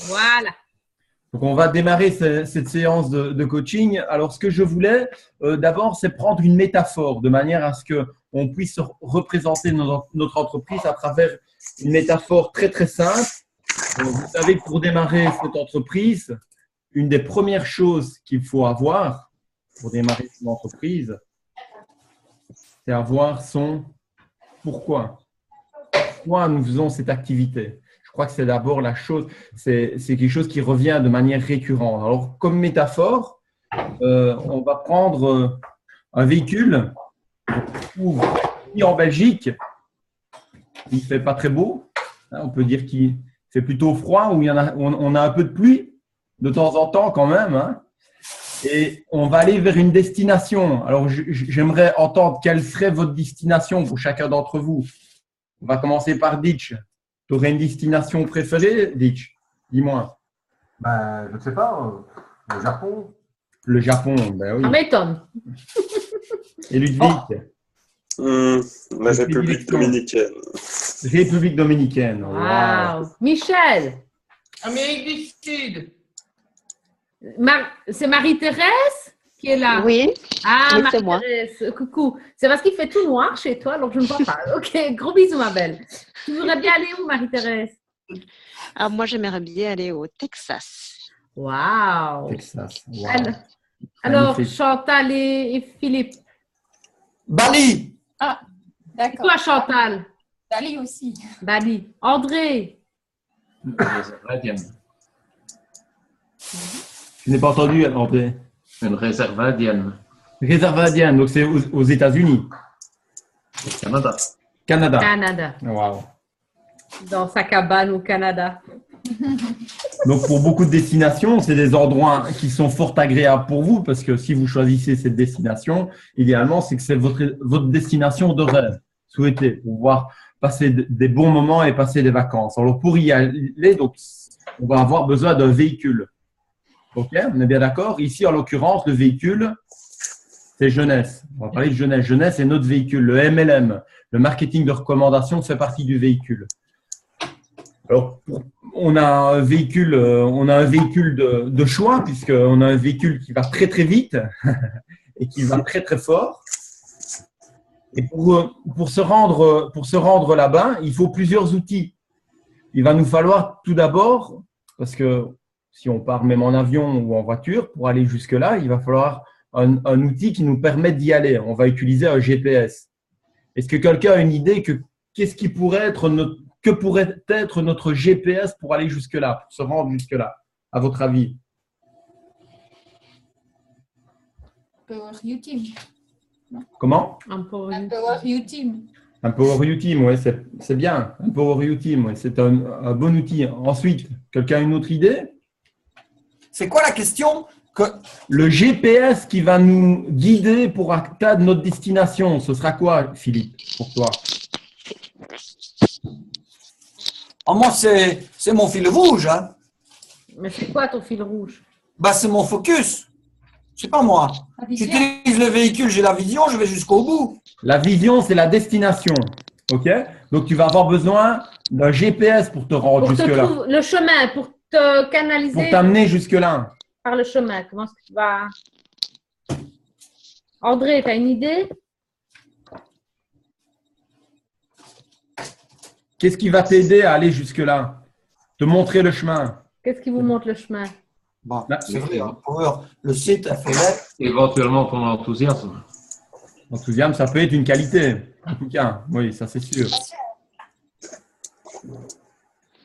Voilà. Donc, on va démarrer cette séance de coaching. Alors, ce que je voulais d'abord, c'est prendre une métaphore de manière à ce qu'on puisse représenter notre entreprise à travers une métaphore très, très simple. Donc, vous savez que pour démarrer cette entreprise, une des premières choses qu'il faut avoir pour démarrer son entreprise, c'est avoir son pourquoi. Pourquoi nous faisons cette activité? Je crois que c'est d'abord la chose, c'est quelque chose qui revient de manière récurrente. Alors, comme métaphore, on va prendre un véhicule. Ici en Belgique, il ne fait pas très beau. On peut dire qu'il fait plutôt froid, où on a un peu de pluie de temps en temps quand même. Hein. Et on va aller vers une destination. Alors, j'aimerais entendre quelle serait votre destination pour chacun d'entre vous. On va commencer par Ditch. Tu aurais une destination préférée, Ditch? Dis-moi. Je ne sais pas, le Japon. Le Japon, ben oui. Ça m'étonne. Et Ludwig? La République dominicaine. République dominicaine. Wow. Michel? Amérique du Sud. C'est Marie-Thérèse qui est là? Oui. Ah, Oui, c'est moi. Marie-Thérèse, coucou. C'est parce qu'il fait tout noir chez toi, alors je ne vois pas. Ok, gros bisous, ma belle. Tu voudrais bien aller où, Marie-Thérèse? Moi, j'aimerais bien aller au Texas. Wow. Texas. Wow. Alors, Magnifique. Chantal et Philippe. Bali. Ah, d'accord. Toi, Chantal. Bali aussi. Bali. André. Réserve indienne. Je n'ai pas entendu, André. Une réserve indienne. Réserve indienne, donc c'est aux États-Unis. Au Canada. Canada. Canada. Wow. Dans sa cabane au Canada. Donc, pour beaucoup de destinations, c'est des endroits qui sont fort agréables pour vous parce que si vous choisissez cette destination, idéalement, c'est que c'est votre destination de rêve, souhaitée, pour pouvoir passer des bons moments et passer des vacances. Alors, pour y aller, donc, on va avoir besoin d'un véhicule. OK? On est bien d'accord? Ici, en l'occurrence, le véhicule, c'est Jeunesse. On va parler de Jeunesse. Jeunesse, c'est notre véhicule. Le MLM, le marketing de recommandation, fait partie du véhicule. Alors, on a un véhicule de choix puisqu'on a un véhicule qui va très très vite et qui va très très fort. Et pour se rendre là-bas, il faut plusieurs outils. Il va nous falloir tout d'abord, parce que si on part même en avion ou en voiture, pour aller jusque-là, il va falloir un outil qui nous permette d'y aller. On va utiliser un GPS. Est-ce que quelqu'un a une idée que pourrait être notre GPS pour aller jusque-là, pour se rendre jusque-là, à votre avis? Power U-Team. Comment? Un peu. Un Power U-Team. Un Power U-Team, oui, c'est bien. Un Power U-Team, ouais, c'est un bon outil. Ensuite, quelqu'un a une autre idée? C'est quoi la question? Le GPS qui va nous guider pour atteindre notre destination, ce sera quoi, Philippe, pour toi? Moi, c'est mon fil rouge. Hein. Mais c'est quoi ton fil rouge? C'est mon focus. C'est pas moi. J'utilise le véhicule, j'ai la vision, je vais jusqu'au bout. La vision, c'est la destination. OK? Donc, tu vas avoir besoin d'un GPS pour te rendre jusque-là. Le chemin, pour te canaliser. Pour t'amener jusque-là. Par le chemin. Comment est-ce que tu vas… André, tu as une idée? Qu'est-ce qui va t'aider à aller jusque-là? Te montrer le chemin. Qu'est-ce qui vous montre le chemin? C'est vrai, hein, le site FLF. Éventuellement ton enthousiasme. L'enthousiasme, ça peut être une qualité. En tout cas, oui, ça c'est sûr.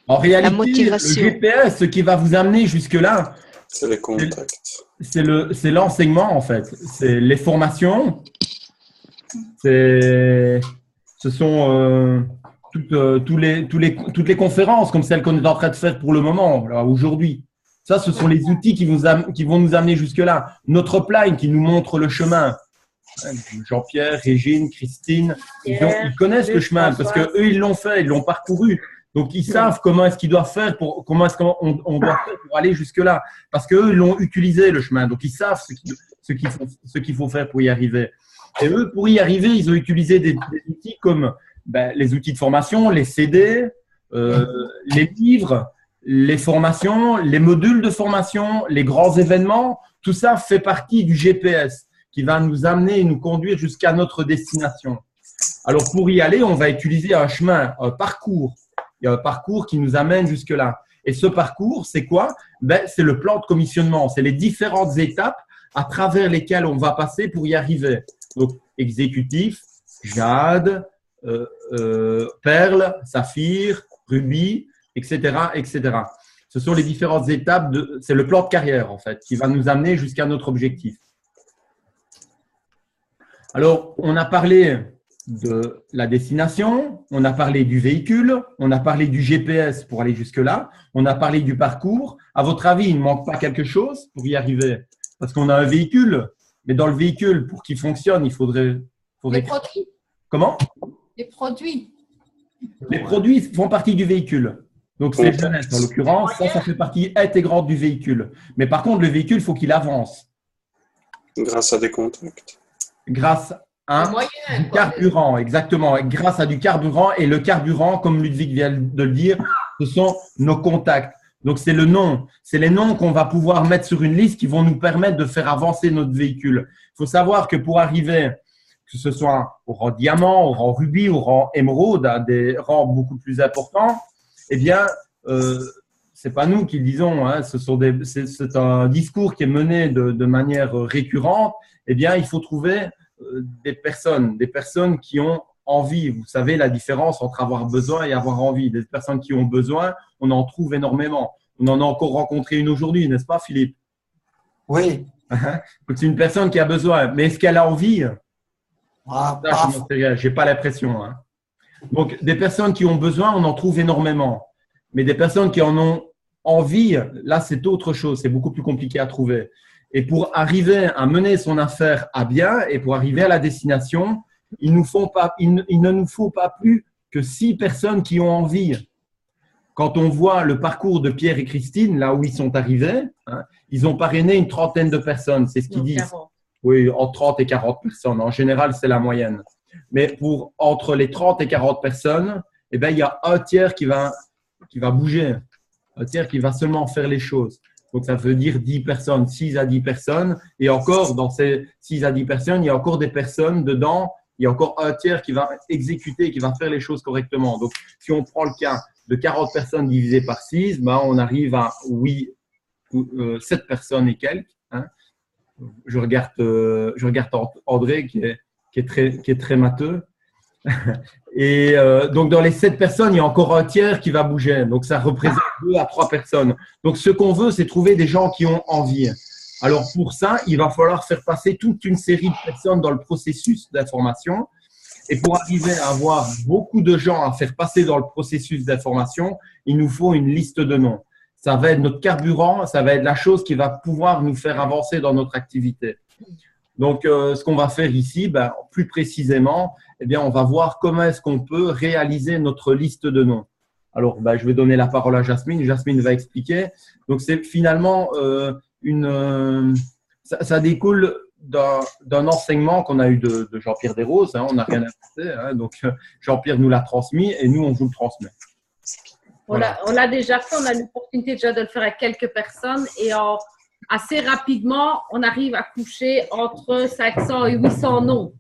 En réalité, La motivation. le GPS, ce qui va vous amener jusque-là, C'est les contacts. c'est l'enseignement en fait. C'est les formations. Ce sont toutes les conférences comme celles qu'on est en train de faire pour le moment, là, aujourd'hui. Ça, ce sont les outils qui vont nous amener jusque-là. Notre upline qui nous montre le chemin. Jean-Pierre, Régine, Christine, ils connaissent le chemin parce qu'eux, ils l'ont fait, ils l'ont parcouru. Donc, ils savent comment est-ce qu'ils doivent faire, comment est-ce qu'on doit faire pour aller jusque-là. Parce qu'eux, ils l'ont utilisé, le chemin. Donc, ils savent ce qu'il faut faire pour y arriver. Et eux, pour y arriver, ils ont utilisé des outils comme les outils de formation, les CD, les livres, les formations, les modules de formation, les grands événements, tout ça fait partie du GPS qui va nous amener et nous conduire jusqu'à notre destination. Alors, pour y aller, on va utiliser un chemin, un parcours. Il y a un parcours qui nous amène jusque-là. Et ce parcours, c'est quoi? C'est le plan de commissionnement. C'est les différentes étapes à travers lesquelles on va passer pour y arriver. Donc, exécutif, jade, perle, saphir, rubis, etc., etc. Ce sont les différentes étapes, c'est le plan de carrière en fait, qui va nous amener jusqu'à notre objectif. Alors, on a parlé de la destination, on a parlé du véhicule, on a parlé du GPS pour aller jusque-là, on a parlé du parcours. À votre avis, il ne manque pas quelque chose pour y arriver? Parce qu'on a un véhicule, mais dans le véhicule, pour qu'il fonctionne, il faudrait… Les produits. Comment? Les produits. Les produits font partie du véhicule. Donc, c'est jeunesse en l'occurrence, ça fait partie intégrante du véhicule. Mais par contre, le véhicule, il faut qu'il avance. Grâce à des contacts. Grâce à du carburant, exactement. Grâce à du carburant. Et le carburant, comme Ludwig vient de le dire, ce sont nos contacts. Donc, c'est le nom. C'est les noms qu'on va pouvoir mettre sur une liste qui vont nous permettre de faire avancer notre véhicule. Il faut savoir que pour arriver, que ce soit au rang diamant, au rang rubis, au rang émeraude, à des rangs beaucoup plus importants, eh bien, c'est pas nous qui le disons, hein, c'est un discours qui est mené de manière récurrente. Eh bien, il faut trouver des personnes qui ont envie. Vous savez la différence entre avoir besoin et avoir envie. Des personnes qui ont besoin, on en trouve énormément. On en a encore rencontré une aujourd'hui, n'est-ce pas, Philippe? Oui. C'est une personne qui a besoin, mais est-ce qu'elle a envie? Ah, je n'ai pas l'impression. Hein. Donc, des personnes qui ont besoin, on en trouve énormément. Mais des personnes qui en ont envie, là, c'est autre chose. C'est beaucoup plus compliqué à trouver. Et pour arriver à mener son affaire à bien et pour arriver à la destination, il ne nous faut pas plus que 6 personnes qui ont envie. Quand on voit le parcours de Pierre et Christine, là où ils sont arrivés, hein, ils ont parrainé une trentaine de personnes. C'est ce qu'ils disent. 40. Oui, entre 30 et 40 personnes. En général, c'est la moyenne. Mais entre les 30 et 40 personnes, eh bien, il y a un tiers qui va bouger. Un tiers qui va seulement faire les choses. Donc, ça veut dire 10 personnes, 6 à 10 personnes. Et encore, dans ces 6 à 10 personnes, il y a encore des personnes dedans. Il y a encore un tiers qui va exécuter, qui va faire les choses correctement. Donc, si on prend le cas de 40 personnes divisées par 6, ben, on arrive à, 7 personnes et quelques. Hein. Je regarde André qui est très matheux. Et donc, dans les 7 personnes, il y a encore un tiers qui va bouger. Donc, ça représente 2 à 3 personnes. Donc, ce qu'on veut, c'est trouver des gens qui ont envie. Alors, pour ça, il va falloir faire passer toute une série de personnes dans le processus d'information. Et pour arriver à avoir beaucoup de gens à faire passer dans le processus d'information, il nous faut une liste de noms. Ça va être notre carburant, ça va être la chose qui va pouvoir nous faire avancer dans notre activité. Donc, ce qu'on va faire ici, plus précisément, eh bien, on va voir comment est-ce qu'on peut réaliser notre liste de noms. Alors, je vais donner la parole à Jasmine. Jasmine va expliquer. Donc, c'est finalement ça découle d'un enseignement qu'on a eu de Jean-Pierre Desroses. Hein, on n'a rien inventé. Hein, donc, Jean-Pierre nous l'a transmis et nous, on vous le transmet. Voilà. On l'a déjà fait, on a l'opportunité déjà de le faire avec quelques personnes et assez rapidement, on arrive à coucher entre 500 et 800 noms.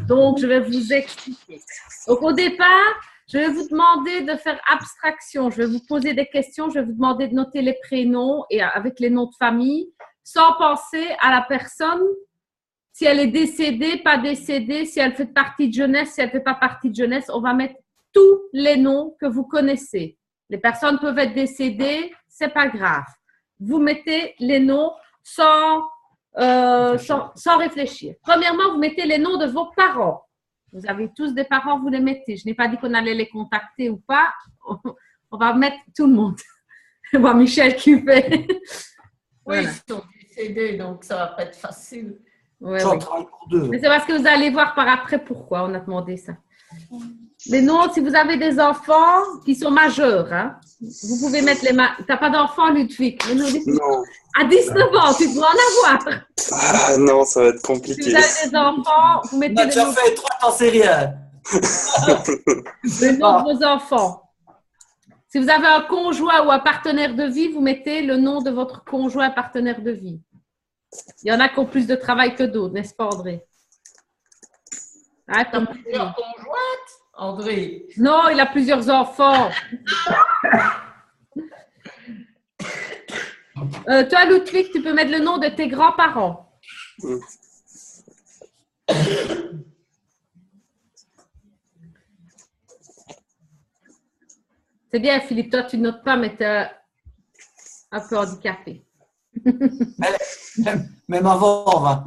Donc, je vais vous expliquer. Donc, au départ, je vais vous demander de faire abstraction. Je vais vous poser des questions, je vais vous demander de noter les prénoms et avec les noms de famille, sans penser à la personne, si elle est décédée, pas décédée, si elle fait partie de jeunesse, si elle ne fait pas partie de jeunesse. On va mettre tous les noms que vous connaissez. Les personnes peuvent être décédées, ce n'est pas grave. Vous mettez les noms sans réfléchir. Premièrement, vous mettez les noms de vos parents. Vous avez tous des parents, vous les mettez. Je n'ai pas dit qu'on allait les contacter ou pas. On va mettre tout le monde. Je vois Michel qui fait. Oui, ils sont décédés, donc ça ne va pas être facile. Ouais, J'en oui. travaille pour 2. Mais c'est parce que vous allez voir par après pourquoi on a demandé ça. Les noms, si vous avez des enfants qui sont majeurs, hein, vous pouvez mettre les… Tu n'as pas d'enfants, Ludwig? Non. À 19 ans, tu dois en avoir. Ah non, ça va être Si compliqué. vous avez des enfants, vous mettez On a les déjà noms, fait 3 t'en sais rien. les noms de vos enfants. Si vous avez un conjoint ou un partenaire de vie, vous mettez le nom de votre conjoint partenaire de vie. Il y en a qui ont plus de travail que d'autres, n'est-ce pas, André? Ah, Tu as plusieurs conjointes, André? non, il a plusieurs enfants. Toi, Ludwig, tu peux mettre le nom de tes grands-parents. C'est bien, Philippe. Toi, tu ne notes pas, mais tu es un peu handicapé. Même avant, va.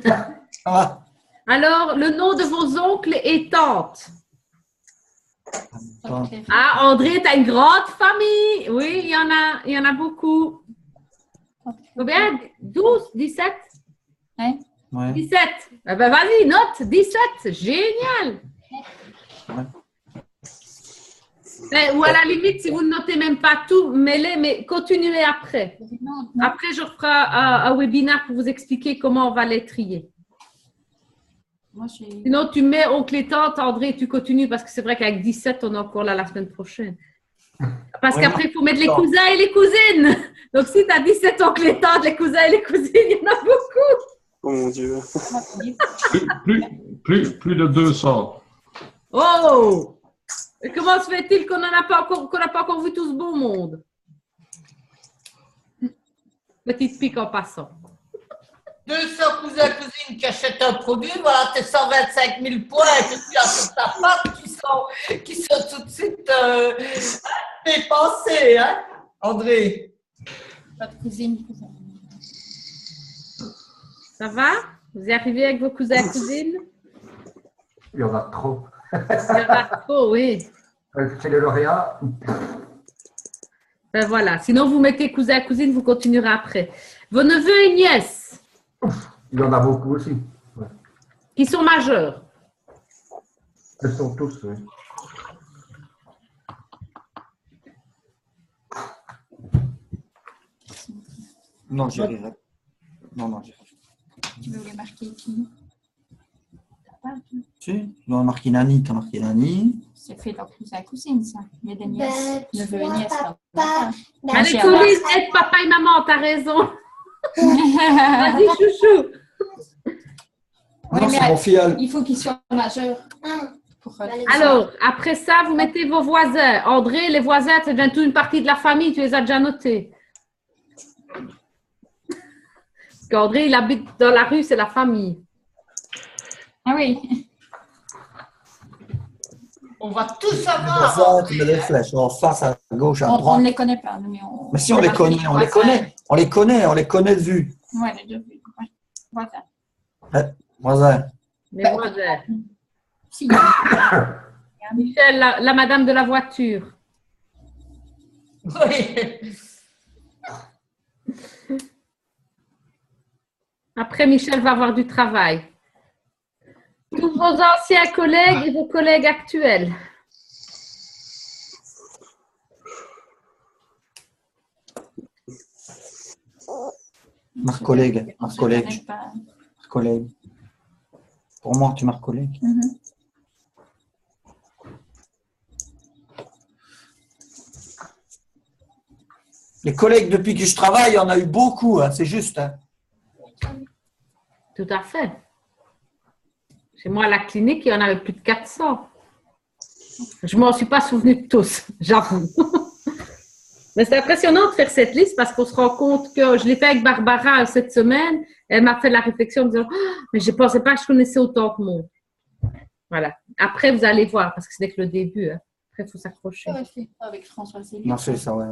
Ça va. Alors, le nom de vos oncles et tantes. Attends. Ah, André, tu as une grande famille. Oui, il y en a beaucoup. Combien? 12, 17? Ouais. 17. Eh ben, vas-y, note 17. Génial. Ou à la limite, si vous ne notez même pas tout, mets-les, mais continuez après. Après, je ferai un webinaire pour vous expliquer comment on va les trier. Sinon, tu mets oncle et tante, André, tu continues parce que c'est vrai qu'avec 17, on est encore là la semaine prochaine. Parce qu'après, il faut mettre les cousins et les cousines. Donc, si tu as 17 oncles et tantes, les cousins et les cousines, il y en a beaucoup. Oh mon Dieu. Plus de 200. Oh! Et comment se fait-il qu'on n'a pas encore vu tout ce beau monde? Petite pique en passant. 200 cousins cousines qui achètent un produit, voilà, tes 125 000 points que tu as sur ta femme qui sont tout de suite dépensés, hein, André? Pas de cousine. Ça va? Vous y arrivez avec vos cousins et cousines? Il y en a trop. Il y en a trop, oui. Chez les lauréats, Ben voilà. Sinon, vous mettez cousin et cousine, vous continuerez après. Vos neveux et nièces il y en a beaucoup aussi. Ouais. qui sont majeurs. Ils sont tous, oui. Non, j'y arriverai. Non, j'y arriverai. Tu veux les marquer qui? Tu dois marquer Nani, tu as marqué Nani. C'est fait leur cousin cousine, ça. Il y a des nièces, Tu neveux et vois, nièces. papa. Allez, Corinne, aide papa et maman, t'as raison. Vas-y, chouchou. Non, mais c'est mon filleul. il faut qu'ils soient majeurs. Alors, après ça, vous mettez vos voisins. André, les voisins, c'est déjà toute une partie de la famille, tu les as déjà notés. Parce qu'André, il habite dans la rue, c'est la famille. Ah oui. On va tous Les savoir. voisins, tu mets des flèches en face, à gauche, à On droite. ne les connaît pas. Mais Si, on les connaît, on les connaît de vue. Ouais, les deux. Voilà. Voisin. Les voisins. Si. Michel, la madame de la voiture. Oui. Après, Michel va avoir du travail. Tous vos anciens collègues et vos collègues actuels. Marque collègue. Pour moi, tu marques collègue. Les collègues, depuis que je travaille, il y en a eu beaucoup, hein, c'est juste. Hein. Tout à fait. Chez moi, à la clinique, il y en avait plus de 400. Je ne m'en suis pas souvenu de tous, j'avoue. Mais c'est impressionnant de faire cette liste parce qu'on se rend compte que je l'ai fait avec Barbara cette semaine. Elle m'a fait la réflexion en me disant « Mais je ne pensais pas que je connaissais autant de monde. » Voilà. Après, vous allez voir parce que ce n'est que le début. Hein. Après, il faut s'accrocher. Avec François Céline. Non, c'est ça, ouais.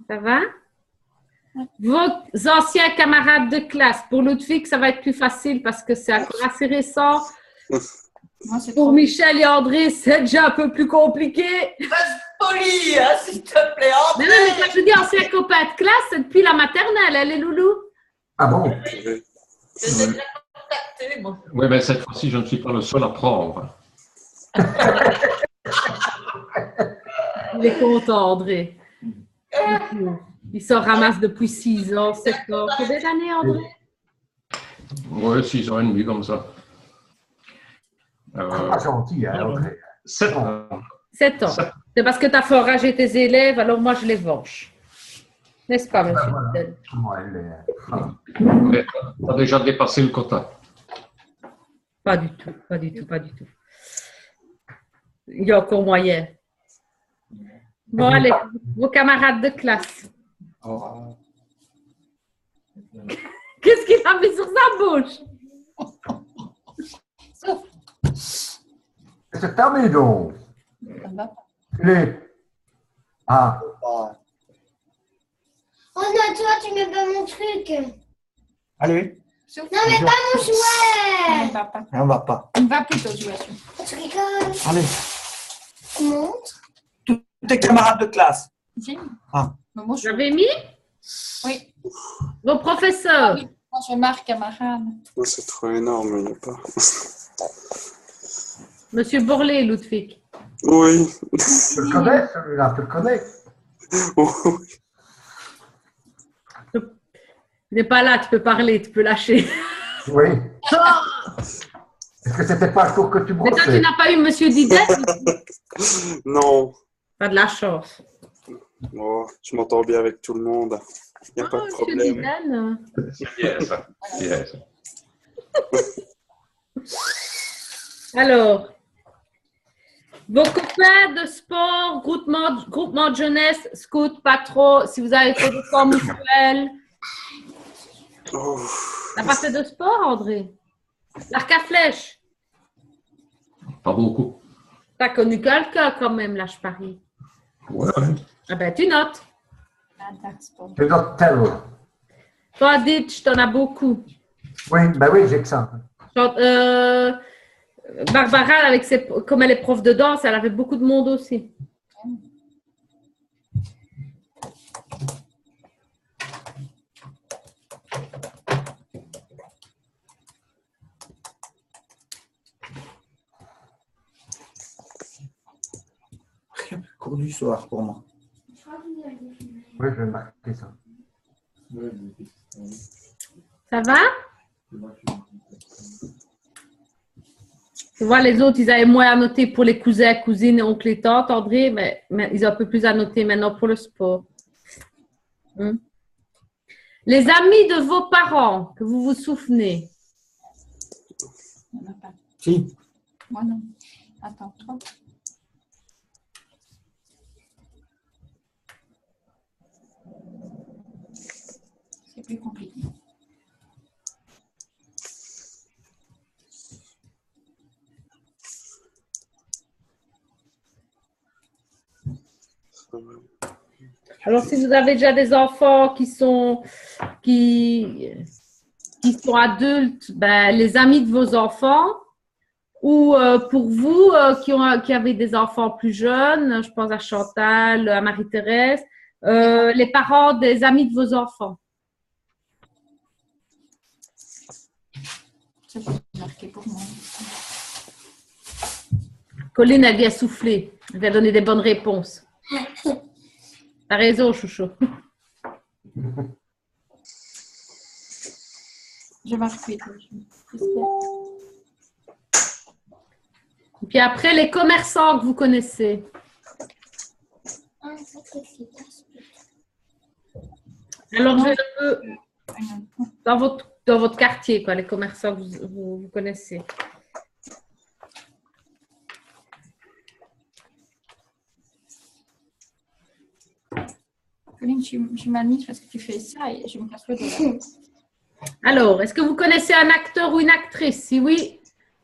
Ça va? Vos anciens camarades de classe. Pour Ludwig, ça va être plus facile parce que c'est encore assez récent. Moi, Pour Michel et André, c'est déjà un peu plus compliqué. Reste poli, hein, s'il te plaît, André. Mais non, mais quand je dis ancien copain de classe, c'est depuis la maternelle, elle est loulou. Ah bon? Je t'ai déjà contacté, moi. Oui, mais cette fois-ci, je ne suis pas le seul à prendre. Il est content, André. Il s'en ramasse depuis 6 ans, 7 ans. Combien d'années, André? Oui, 6 ans et demi, comme ça. Pas gentil, hein, André. 7 ans. 7 ans. C'est parce que tu as fait enrager tes élèves, alors moi je les venge. N'est-ce pas, monsieur Voilà. Fidel? Comment elle est. Ah. Mais tu as déjà dépassé le quota. Pas du tout, pas du tout, pas du tout. Il y a encore moyen. Bon, allez, vos camarades de classe. Qu'est-ce qu'il a mis sur sa bouche? C'est terminé donc. Ça va pas. Les. Ah. Ah. Oh non, toi, tu mets pas mon truc. Allez, Non, mais pas mon On jouet. ne va pas. on va pas. On va plutôt jouer. Tu rigoles. Allez, Montre. tous tes camarades de classe. J'ai mis. Ah. Mais moi, Vous je... avez mis Oui. vos professeurs? Moi, je marque camarade. Oh, c'est trop énorme, il n'y a pas. Monsieur Borlé, Ludwig. Oui. Tu le connais celui-là, tu le connais. Oui. Il n'est pas là, tu peux parler, tu peux lâcher. Oui. Est-ce que c'était pas le cours que tu Mais toi, tu brossais? n'as pas eu Monsieur Didet? Non. Pas de la chance. Oh, je m'entends bien avec tout le monde. Il n'y a pas de Monsieur problème. Didet. C'est bien ça. C'est bien ça. Alors, vos copains de sport, groupement de jeunesse, scout, pas trop, si vous avez fait des sports mutuels. Oh, T'as pas fait de sport, André? L'arc à flèche. Pas beaucoup. T'as connu quelqu'un quand même, là, je parie. Ouais. Ah ben, tu notes. Tu notes tel. Toi, Ditch, t'en as beaucoup. Oui, ben oui, j'ai que ça. Barbara, comme elle est prof de danse, elle avait beaucoup de monde aussi. Cours du soir pour moi. Oui, je vais marquer ça. Ça va? Tu vois, les autres, ils avaient moins à noter pour les cousins, cousines, oncles et tantes, André, mais ils ont un peu plus à noter maintenant pour le sport. Les amis de vos parents, que vous vous souvenez. Il n'y en a pas. Si. Moi, non. Attends, toi. C'est plus compliqué. Alors, si vous avez déjà des enfants qui sont adultes, ben, les amis de vos enfants, ou pour vous qui avez des enfants plus jeunes, je pense à Chantal, à Marie-Thérèse, les parents des amis de vos enfants. Ça, c'est marqué pour moi. Colline, elle vient souffler, elle vient donner des bonnes réponses. T'as raison, chouchou. Je marque vite. Et puis après, les commerçants que vous connaissez. Alors, je vais un peu dans votre quartier, quoi, les commerçants que vous connaissez. Pauline, je m'amuse parce que tu fais ça et je me casse le doigt. Alors, est-ce que vous connaissez un acteur ou une actrice? Si oui,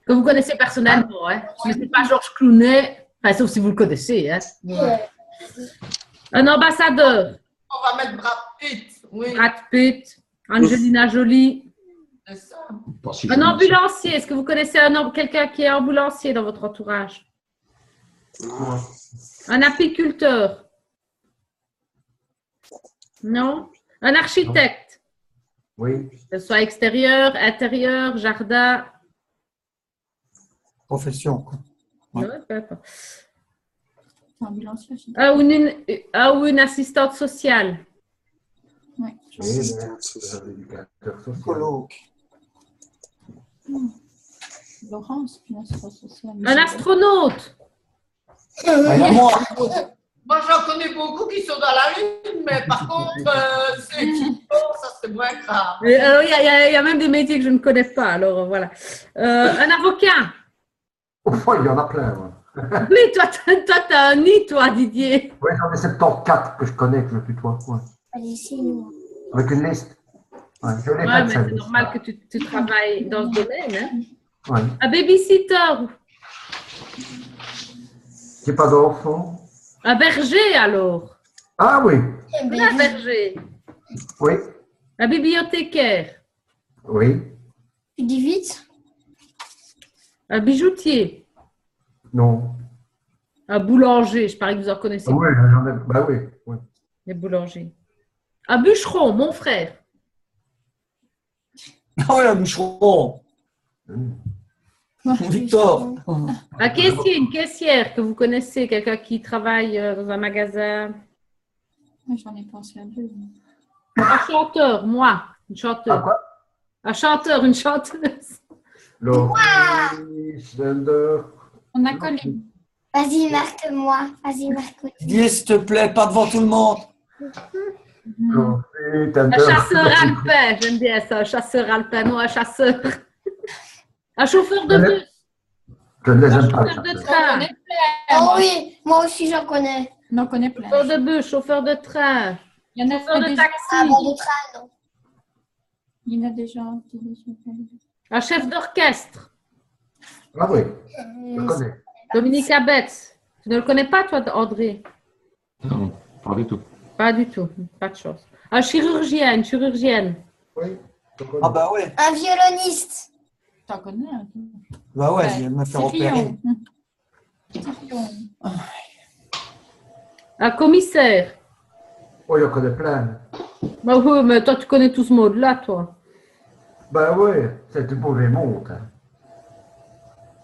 que vous connaissez personnellement, hein? Mais ce n'est pas Georges Clooney, enfin, sauf si vous le connaissez. Hein? Ouais. Un ambassadeur. On va mettre Brad Pitt. Oui, Brad Pitt, Angelina Jolie. c'est ça. Pas si Un joli. ambulancier. Est-ce que vous connaissez quelqu'un qui est ambulancier dans votre entourage? Un apiculteur. Non? Un architecte. Oui. Que ce soit extérieur, intérieur, jardin. Profession. Quoi. Ouais. Ouais, peu importe. Ambulancier, Ou une assistante sociale. Oui. Oui, l'éducateur social. Colloque. Laurence, une assistante sociale. Un astronaute. Moi, Moi, j'en connais beaucoup qui sont dans la lune, mais par contre, ceux qui font, ça c'est moins grave. Alors, il y a même des métiers que je ne connais pas. Alors, voilà. Un avocat. Enfin, il y en a plein. Ouais. Oui, toi, tu as un nid, toi, Didier. Oui, j'en ai 74 que je connais, que je tutoie. Ouais. Avec une liste. Ouais, je l'ai Ouais, faite, mais celle c'est liste. normal que tu travailles dans ce domaine. Hein. Ouais. Un babysitter. J'ai pas d'enfant. Un berger, alors. Ah oui, Un berger. oui, Un bibliothécaire. oui, Tu dis vite. Un bijoutier. non. Un boulanger. Je parie que vous en connaissez. Ah oui, j'en ai. Bah oui, oui. Les boulangers. Un bûcheron, mon frère. oh, la bûcheron. Victor. Un caissier, une caissière que vous connaissez, quelqu'un qui travaille dans un magasin. J'en ai pensé à deux. Un chanteur, moi, une Ah chanteuse. quoi? Un chanteur, une chanteuse. Laurie Schneider. On a Colline. Vas-y, marque-moi. Vas-y, marque-moi. Dis, s'il te plaît, pas devant tout le monde. Laurie Un Schneider. chasseur alpin, j'aime bien ça, un chasseur alpin, non un chasseur. Un chauffeur de bus, Je ne les un aime pas. chauffeur de ça. train, Oh oui, moi aussi j'en connais. On en connaît plein. chauffeur de bus, chauffeur de train, Il y en a chauffeur de déjà. Ah taxi, bon, de train, non. Il y en a déjà. un chef d'orchestre, Ah oui, je connais. Dominique Abetz. Tu ne le connais pas, toi, André? Non, pas du tout. Pas du tout, pas de chance. Un chirurgien, une chirurgienne. Oui, je connais. Ah bah ouais. Un violoniste. T'en connais un. Bah ouais, je vais me faire opérer. Un commissaire. Oh, je connais plein. Bah oui, mais toi, tu connais tout ce mode-là, toi. Ben oui, c'est du mauvais monde. Hein.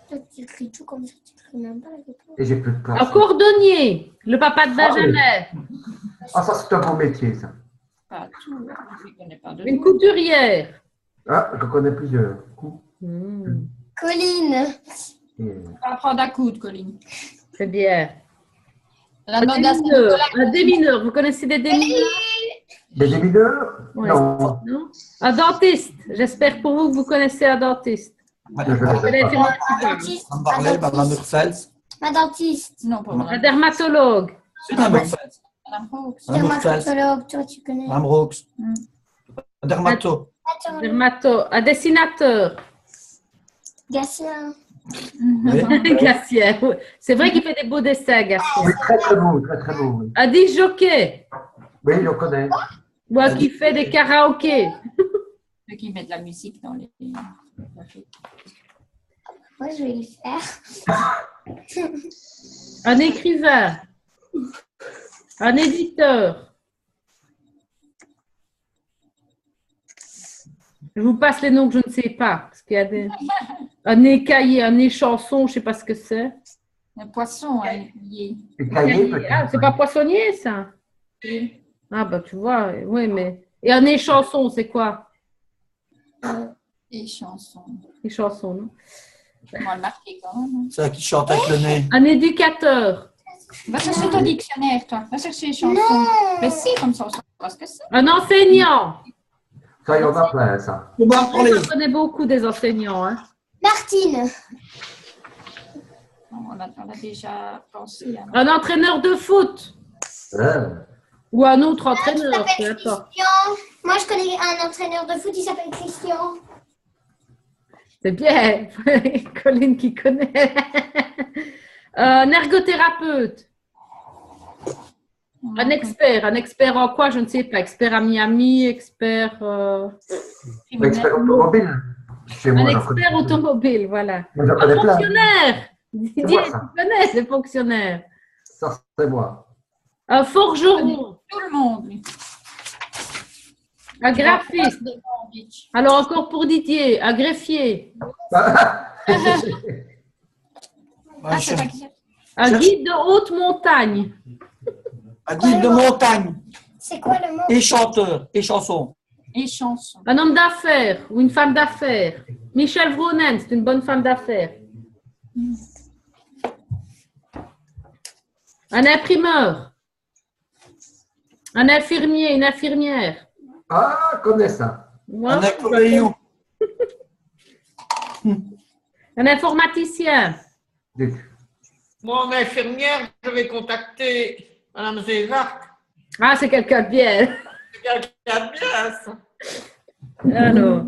Toi, tu écris tout comme ça, tu écris même pas la réponse. Et j'ai plus de place. Un cordonnier, le papa de Benjamin. Ah, ça, c'est un beau métier, ça. Pas tout. Je ne connais pas de Une couturière. Ah, je connais plusieurs. Hmm, Colline. Et- On va apprendre à coudre, Colline. c'est bien. La Un mode à démineur, un démineur. Vous connaissez des démineurs? Des démineurs? Ouais. Non. Non. Un dentiste. J'espère pour vous que vous connaissez un dentiste. Ouais. Je Vous les connaissez aime pas. moi qui Un parle. dentiste. Madame Barlet, Madame Murfels. Ma dentiste. Non, pas Un moi. dermatologue. Madame Murfels. Madame Hawks. Madame Murfels. Dermatologue, toi, tu connais. Madame Rox. Hmm. Dermato. Attends, Un dessinateur. Gatien. Oui. Gatien. Oui. C'est vrai qu'il fait des beaux dessins, Gatien. Oui, très très beau, très très beau. Oui, Un disjockey. oui je connais. Ou un qui fait des karaokés. Ceux qui mettent de la musique dans les. Moi, je vais le faire. Un écrivain. Un éditeur. Je vous passe les noms que je ne sais pas. Parce qu'il y a des... Un écaillé, un échanson, je ne sais pas ce que c'est. Un poisson, hein, lié. Et cahier, peut-être. Ah, c'est pas poissonnier, ça? Ah, bah, tu vois, oui, mais. Et un échanson, c'est quoi? Et chansons. Échanson, non? On va le marquer quand même. C'est qui chante avec le nez. Un éducateur. Va chercher ton dictionnaire, toi. Va chercher les chansons. Non. Mais si, comme ça, on saura ce que c'est. Un enseignant. Ça, il y en a plein, ça. On va parler. Je connais beaucoup des enseignants. Hein. Martine. On a déjà pensé. Hein. Un entraîneur de foot. Hein. Ou un autre Il entraîneur, peu s'appelle importe. Christian. Moi, je connais un entraîneur de foot, il s'appelle Christian. C'est bien. Colline qui connaît. Un ergothérapeute. Un expert en quoi, je ne sais pas. Expert à Miami, expert. Expert automobile. Chez Un moi, j'en expert connais. automobile, voilà. Moi, j'en Un connais plein. fonctionnaire. Didier, moi, tu ça. connais les fonctionnaires. Ça, c'est moi. Un forgeron. Tout le monde, lui. Un graphiste. Alors encore pour Didier, un greffier. Ah, c'est pas qui. Un guide de haute montagne. Un guide de montagne. C'est quoi le mot? Et chanteur. Et chanson. Et chansons. Un homme d'affaires ou une femme d'affaires. Michel Vronen, c'est une bonne femme d'affaires. Un imprimeur. Un infirmier, une infirmière. Ah, je connais ça. Moi, Un incovénient. un informaticien. Dites. Moi, en infirmière, je vais contacter Mme Zézard. Ah, c'est quelqu'un de bien. C'est quelqu'un de bien, ça. Alors,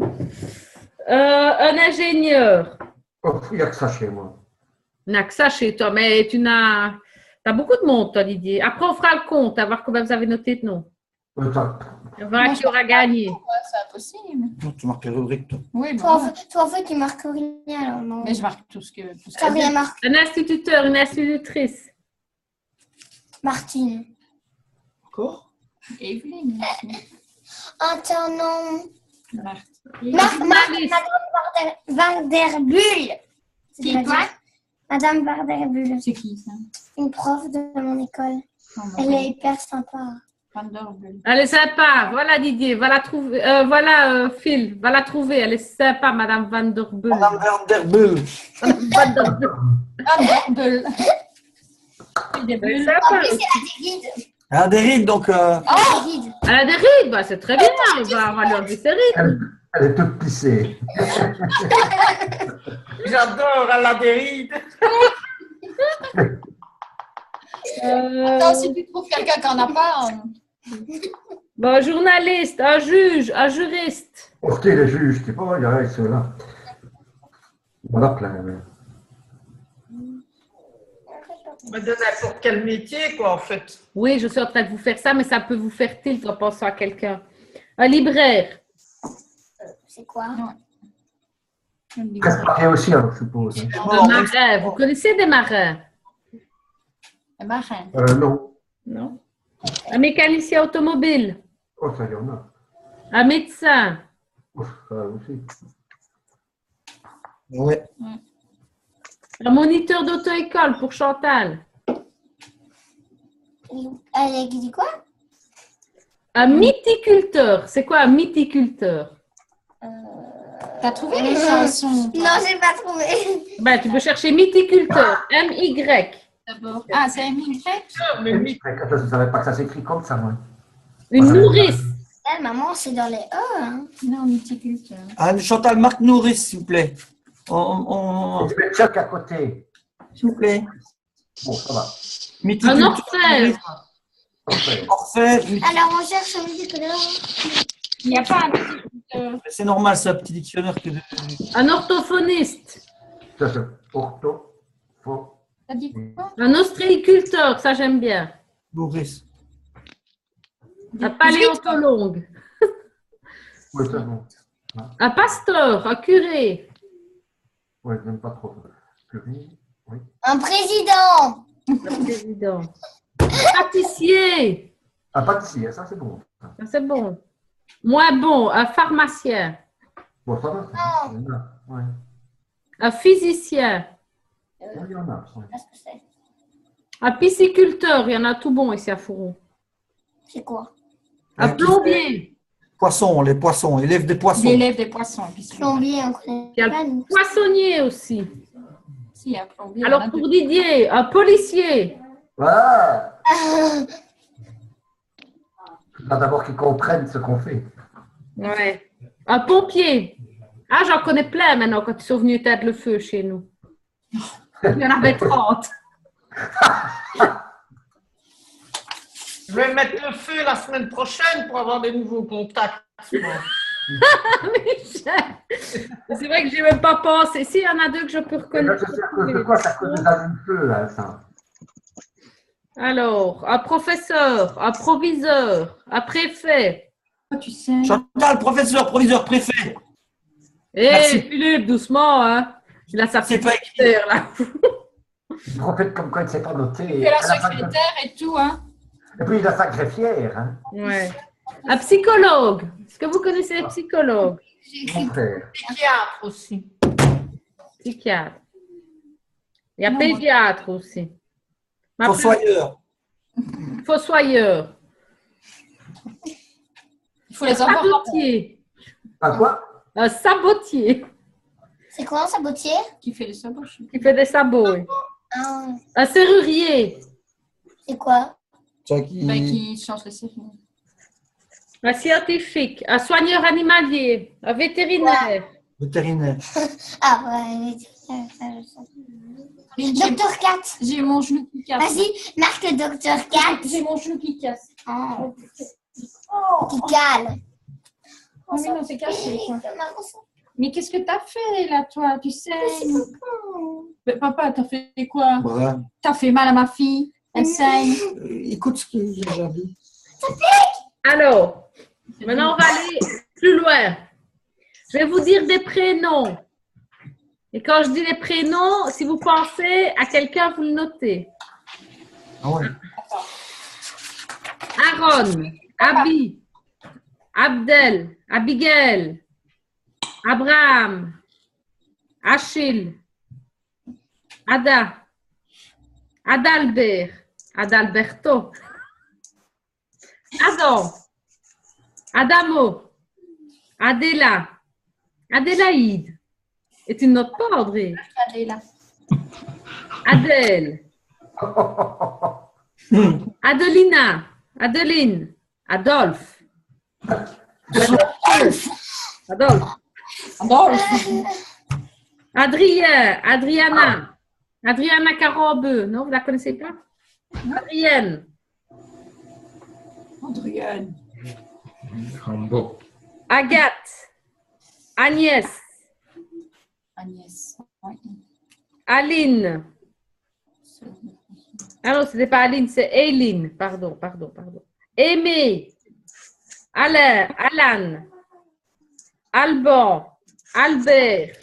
un ingénieur. Oh, il n'y a que ça chez moi. Il n'y a que ça chez toi, mais tu as beaucoup de monde, toi, Didier. Après, on fera le compte, à voir combien vous avez noté de noms. Ça, On verra qui aura gagné. Ouais, c'est impossible. Non, tu marques les rubriques, toi. Oui, Toi, bon. en fait, tu marques rien. Alors, non. Mais je marque tout ce que. T'as rien marqué. Un instituteur, une institutrice. Martine. Encore? Evelyne. Internant. Marthe. Journaliste. Madame Vanderbulle. C'est Qui, la quoi? dire. Madame Vanderbulle. C'est qui, ça? Une prof de mon école. Non, Elle est hyper sympa. Vanderbilt. Elle est sympa. Voilà, Didier. Va la trouver. Voilà, Phil. Va la trouver. Elle est sympa, Madame Vanderbilt. Madame Vanderbilt. Vanderbilt. Vanderbilt. Elle est En plus, sympa. elle a des rides. Elle a des rides, donc. Des rides. Elle a des rides. Bah, c'est très bien. On va lui enlever ses rides. elle est toute plissée. J'adore, elle a des rides. Attends, si tu trouves quelqu'un qui n'en a pas. Bon, journaliste, un juge, un juriste. Ok, les juges, tu sais pas, il y a ceux-là. Voilà plein. Mais de n'importe quel métier, quoi, en fait. Oui, je suis en train de vous faire ça, mais ça peut vous faire tilt en pensant à quelqu'un. Un libraire. C'est quoi? Préparé aussi, alors, je suppose. Hein. Un marin. Vous connaissez des marins? Un marin. Non. Non. Un mécanicien automobile. Oh, ça, il y en a. Un médecin. Oh, ça aussi. Ouais. Un moniteur d'auto-école pour Chantal. Elle dit quoi? Un mythiculteur. C'est quoi un mythiculteur? T'as trouvé les chansons? Non, j'ai pas trouvé. Ben, tu peux chercher mythiculteur. M-Y. D'abord. Ah, c'est MY? Mais oui. Je ne savais pas que ça s'écrit comme ça, moi. Une nourrice. Elle, maman, c'est dans les E. Hein. Non, mythiculteur. Ah, Chantal, marque nourrice, s'il vous plaît. On- Tu mets Chuck à côté. S'il vous plaît. Bon, ça va. Un Mythiculture, orfèvre. Parfait. orfèvre. Alors, on cherche un petit couleur. Il n'y a pas un mythiculteur. C'est normal, c'est un petit dictionnaire que de. Un orthophoniste. Ça, c'est ortho. Faux. T'as dit quoi? Un ostréiculteur. Ça, j'aime bien. Nourrice. Un paléontologue. Oui, c'est bon. Un pasteur. Un curé. Oui, je n'aime pas trop. Curie. Oui. Un président. Un président. Un pâtissier. Un pâtissier, ça, c'est bon. Ça, c'est bon. Moins bon. Un pharmacien. Bon, ça va. Ça. Il y en a. Ouais. Un physicien. Il y en a. Ouais. Qu'est-ce que c'est? Un pisciculteur. Il y en a tout bon ici à Fouron. C'est quoi? Un plombier. Poissons, les poissons, élève des poissons. L'élève des poissons. Puis Plombier, on connaît Il y a pas, le nous. poissonnier aussi. si, il y a plombier. Alors pour Didier, un policier. Voilà. Il faut d'abord qu'ils comprennent ce qu'on fait. Ouais. Un pompier. Ah, j'en connais plein maintenant quand ils sont venus éteindre le feu chez nous. Il y en avait 30. Je vais mettre le feu la semaine prochaine pour avoir des nouveaux contacts. Michel, c'est vrai que je n'y ai même pas pensé. Si, il y en a deux que je peux Et là, reconnaître. je sais à cause de quoi ça cause d'un feu, là, ça. Alors, un professeur, un proviseur, un préfet. Tu sais. Chantal, professeur, proviseur, préfet. Hé, Merci. Philippe, doucement, hein. Il a sa C'est petite pas écrit. secrétaire, là. Le prophète, comme quoi il ne s'est pas noté. Tu es la secrétaire et tout, hein. Et puis, il a sa greffière, hein, Ouais. Un psychologue. Est-ce que vous connaissez les psychologues? mon frère. Psychiatre aussi. Psychiatre. Il y a Non, pédiatre aussi. Ma Fossoyeur. Fossoyeur. Il faut les avoir. Sabotier. À quoi? Un sabotier C'est quoi un sabotier? Qui fait les sabots? qui fait des sabots. Oui. Ah, Un serrurier. C'est quoi? Ça qui... Qui change les séries. Un scientifique, un soigneur animalier, un vétérinaire. Vétérinaire. Ah ouais, Docteur 4. J'ai mon genou qui casse. Vas-y, marque Docteur 4. J'ai mon genou qui casse. Oh. Qui cale. Oh mais non, c'est cassé, quoi. Mais qu'est-ce que t'as fait, là, toi? Tu sais? Mais papa, t'as fait quoi? Ouais. T'as fait mal à ma fille. Elle saigne. Écoute ce que j'ai déjà dit. Alors, maintenant, on va aller plus loin. Je vais vous dire des prénoms. Et quand je dis les prénoms, si vous pensez à quelqu'un, vous le notez. Ah ouais. Aaron, Abi, Abdel, Abigail, Abraham, Achille, Ada, Adalbert, Adalberto, Adam, Adamo, Adéla, Adélaïde. Et tu ne notes pas, André? Adéla. Adèle, Adelina, Adeline, Adolphe. Adolphe. Adrien, Adriana, Adriana Carambeu. Non, vous ne la connaissez pas? Adrienne. Adrienne. Rambo. Agathe, Agnès, Agnès. Ouais. Aline. Ah non, ce n'est pas Aline, c'est Aileen. Pardon. Aimé, Alain, Alan, Alban, Albert.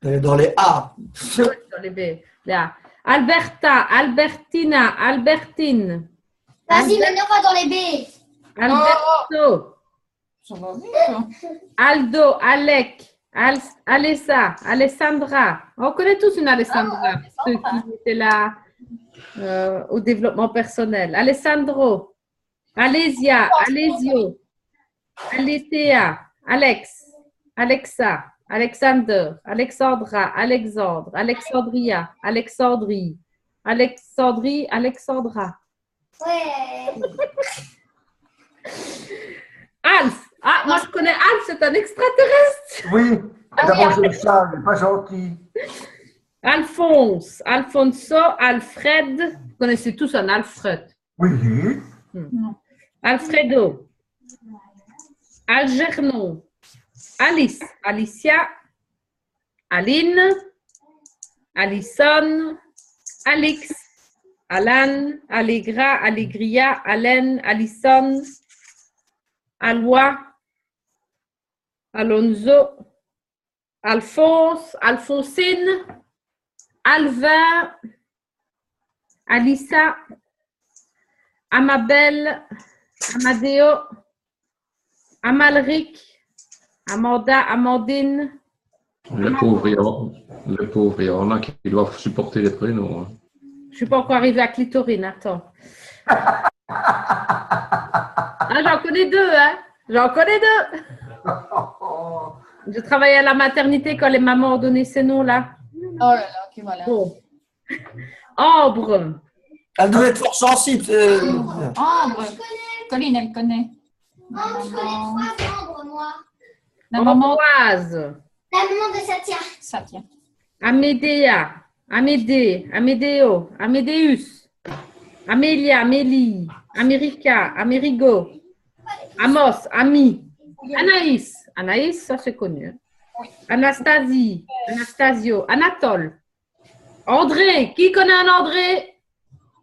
Dans les A. Dans les B, là. Alberta, Albertina, Albertine. Vas-y, maintenant on va dans les B. Alberto, Ça va vite. Aldo, Alec, Alessa, Alessandra. On connaît tous une Alessandra, ceux qui étaient là au développement personnel. Alessandro, Alésia, Alésio, Aléthea, Alex, Alexa, Alexander, Alexandra, Alexandre, Alexandria, Alexandrie, Alexandrie, Alexandra. Ouais. Alf. Ah, moi je connais Alf, c'est un extraterrestre. Oui, d'abord je le sale, il n'est pas gentil. Alphonse, Alfonso, Alfred. Vous connaissez tous un Alfred. Oui. Alfredo, Algernon, Alice, Alicia, Aline, Alison, Alix, Alan, Allegra, Allegria, Alain, Alison, Alois, Alonso, Alphonse, Alphonsine, Alvin, Alissa, Amabelle, Amadeo, Amalric, Amanda, Amandine. Le pauvre, il y en a qui doivent supporter les prénoms. Hein. Je ne suis pas encore arrivée à Clitorine, attends. Ah, j'en connais deux, hein. J'en connais deux. Je travaillais à la maternité quand les mamans ont donné ces noms-là. Oh là là, ok, voilà. Bon. Ambre. Elle devait être fort sensible. Ambre. Colline, elle connaît. Oh, je connais 3 membres, moi. La maman. Ambroise. La maman de Satya. Satya. Amédéa. Amédée. Amédéo. Amédéus. Amélia. Amélie. América. Amerigo. Amos. Ami. Anaïs. Anaïs, ça c'est connu. Anastasie. Anastasio. Anatole. André. Qui connaît un André?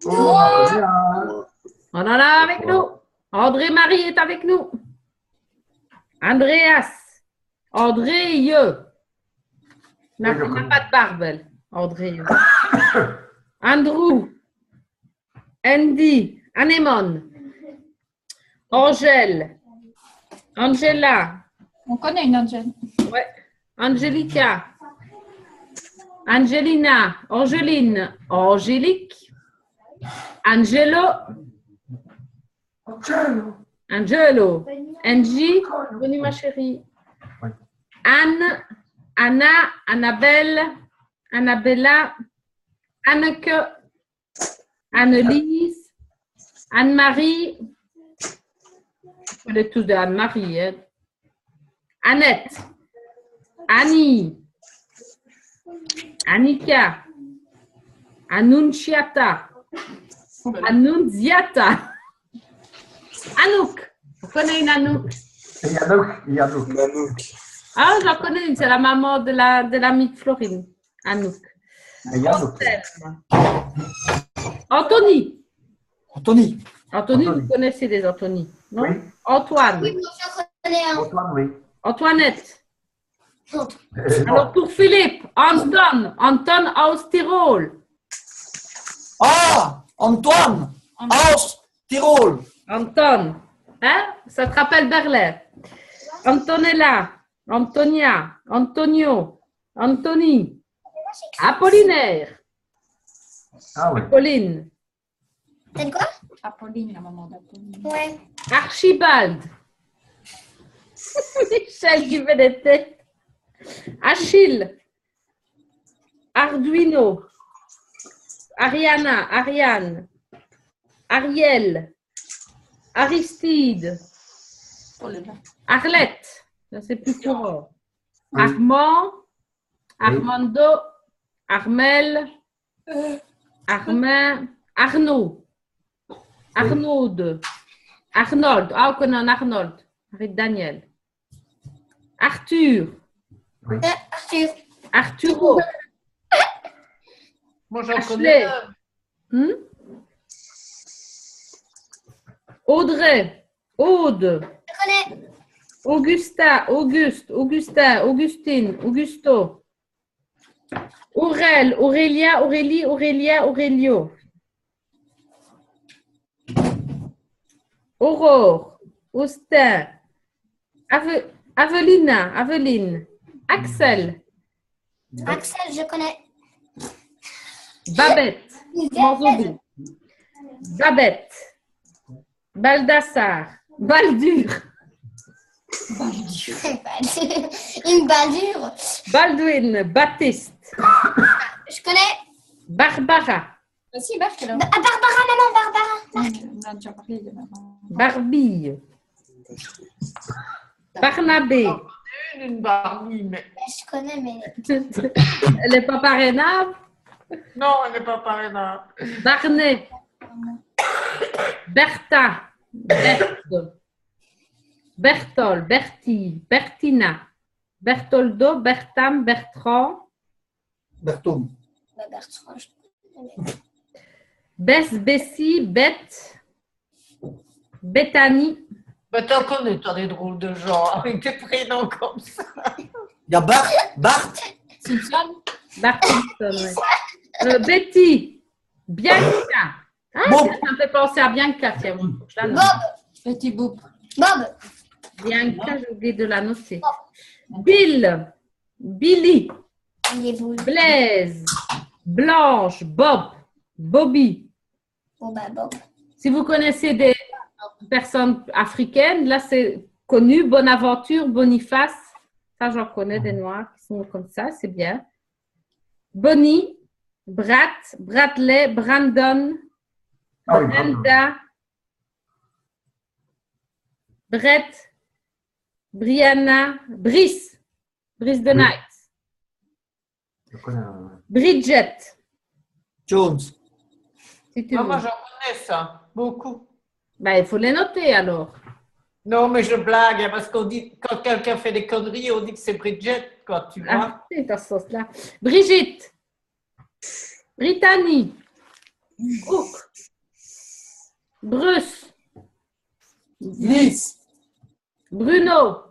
On en a avec nous. André-Marie est avec nous. Andreas. André. n'a pas de barbe, elle. André. Andrew. Andy. Anémone. Angèle. Angela. On connaît une Angèle. Ouais. Angelica. Angelina. Angeline. Angélique. Angelo. Angelo. Angie. Venez ma chérie. Anne. Anna. Annabelle. Annabella. Anneke. Annelise. Anne-Marie. On est tous de Anne-Marie. Hein. Annette. Annie. Annika. Annunciata. Annunziata. Anouk. Vous connaissez une Anouk? Yanouk. Ah, j'en connais une, c'est la maman de l'amie de Florine. Anouk. Anthony. Anthony, vous connaissez des Anthony, non? Oui. Antoine. Oui, moi j'en connais un. Antoine, oui. Antoinette. Bon. Alors pour Philippe, Anton aus Tirol. Ah, Antoine, aus Tirol. Anton, hein? Ça te rappelle Berlin. Antonella, Antonia, Antonio, Anthony, Apollinaire, Ah oui. Apolline, T'as dit quoi? Apolline, la maman d'Apolline. Ouais. Archibald, Michel qui fait des têtes, Achille, Arduino, Ariana, Ariane, Ariel, Aristide, Oh là là. Arlette, ça c'est plus courant. Armand, Armando, Armel, Armin, Arnaud, Arnaud, Arnold, ah on connaît un Arnold, avec Daniel. Arthur, Arthur. Arturo, Moi, j'en Ashley. connais un. Hmm? Audrey, Aude, Je connais. Augusta, Auguste, Augustin, Augustine, Augusto, Aurel, Aurélia, Aurélie, Aurélia, Aurélio, Aurore, Austin, Avelina, Aveline, Axel, Axel, je connais. Babette, Manzobou, Babette, Baldassar, Baldur, Une baldure. Baldwin, Baptiste, Je connais. Barbara, Si, Barque, alors. Ah, Barbara, maman, Barbara. On a déjà parlé de maman. Barbille, Barnabé. Une Barbie, mais Je connais, mais. Elle n'est pas parrainable. non, elle n'est pas parrainable. Barnet, Bertha, Berthe, Bertol, Bertie, Bertina, Bertoldo, Bertam, Bertrand, Bertoum. Bah, Bertrand, je connais. Bess, Bessie, Bette, Bethany, Bah, t'en connais, toi, des drôles de gens avec des prénoms comme ça. Il y a Bart. Simpson. Bartinson, ouais. Betty, Bianca. Ah, Bob. ça me fait penser à Bianca, tiens. Je la note. Bob. Petit Boub. Bob. Bianca, j'ai oublié de la noter. Bill, Billy, Il est beau. Blaise, Blanche, Bob, Bobby. Bon, bah, Bob. Si vous connaissez des personnes africaines, là c'est connu, Bonaventure, Boniface, ça j'en connais des noirs qui sont comme ça, c'est bien. Bonnie, Brat, Bradley, Brandon, Ah oui, Brenda, Brett, Brianna, Brice de Night, Je connais un. Bridget, Jones. si tu Moi, veux. moi, j'en connais ça, beaucoup. Ben, il faut les noter alors. Non, mais je blague, hein, parce qu'on dit, quand quelqu'un fait des conneries, on dit que c'est Bridget, quoi, tu vois. Ah, c'est dans ce sens-là. Brigitte, Brittany, Brooke, Bruce, Nice. Bruno,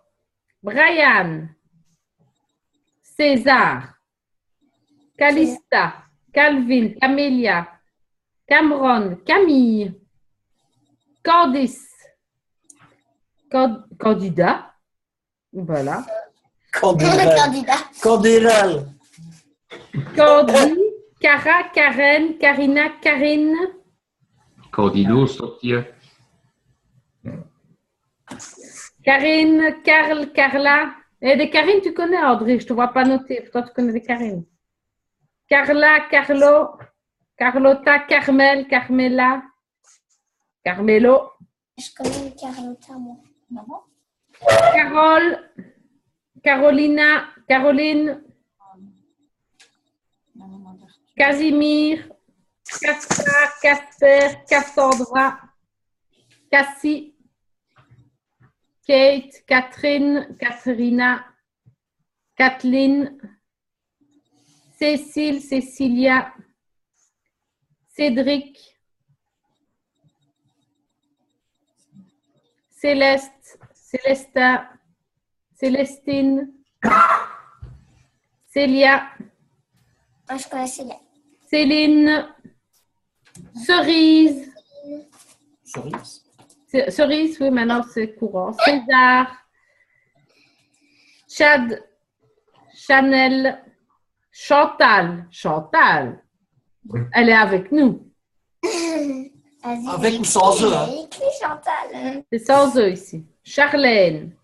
Brian, César, Calista, Calvin, Camélia, Cameron, Camille, Candice, Candidat, voilà, Candidat. Candéral. Candy, Cara, Karen, Karina, Karine, Cordido, sortir. Karine, Karl, Carla. Et des Karine, tu connais, André, je ne te vois pas noter. Toi, tu connais des Karine. Carla, Carlo, Carlotta, Carmel, Carmela, Carmelo. Je connais Carlotta, moi. Carole. Carolina. Caroline. Casimir. Caspar. Casper. Cassandra. Cassie. Kate. Catherine. Catherina. Kathleen. Cécile. Cécilia. Cédric. Céleste. Célesta. Célestine. Célia. Moi, je connais Célia. Céline. Cerise. Cerise. Cerise, oui, maintenant c'est courant. César. Chad. Chanel. Chantal. Chantal. Oui. Elle est avec nous. Avec ou sans eux, hein. Écrit Chantal. C'est sans eux ici. Charlène.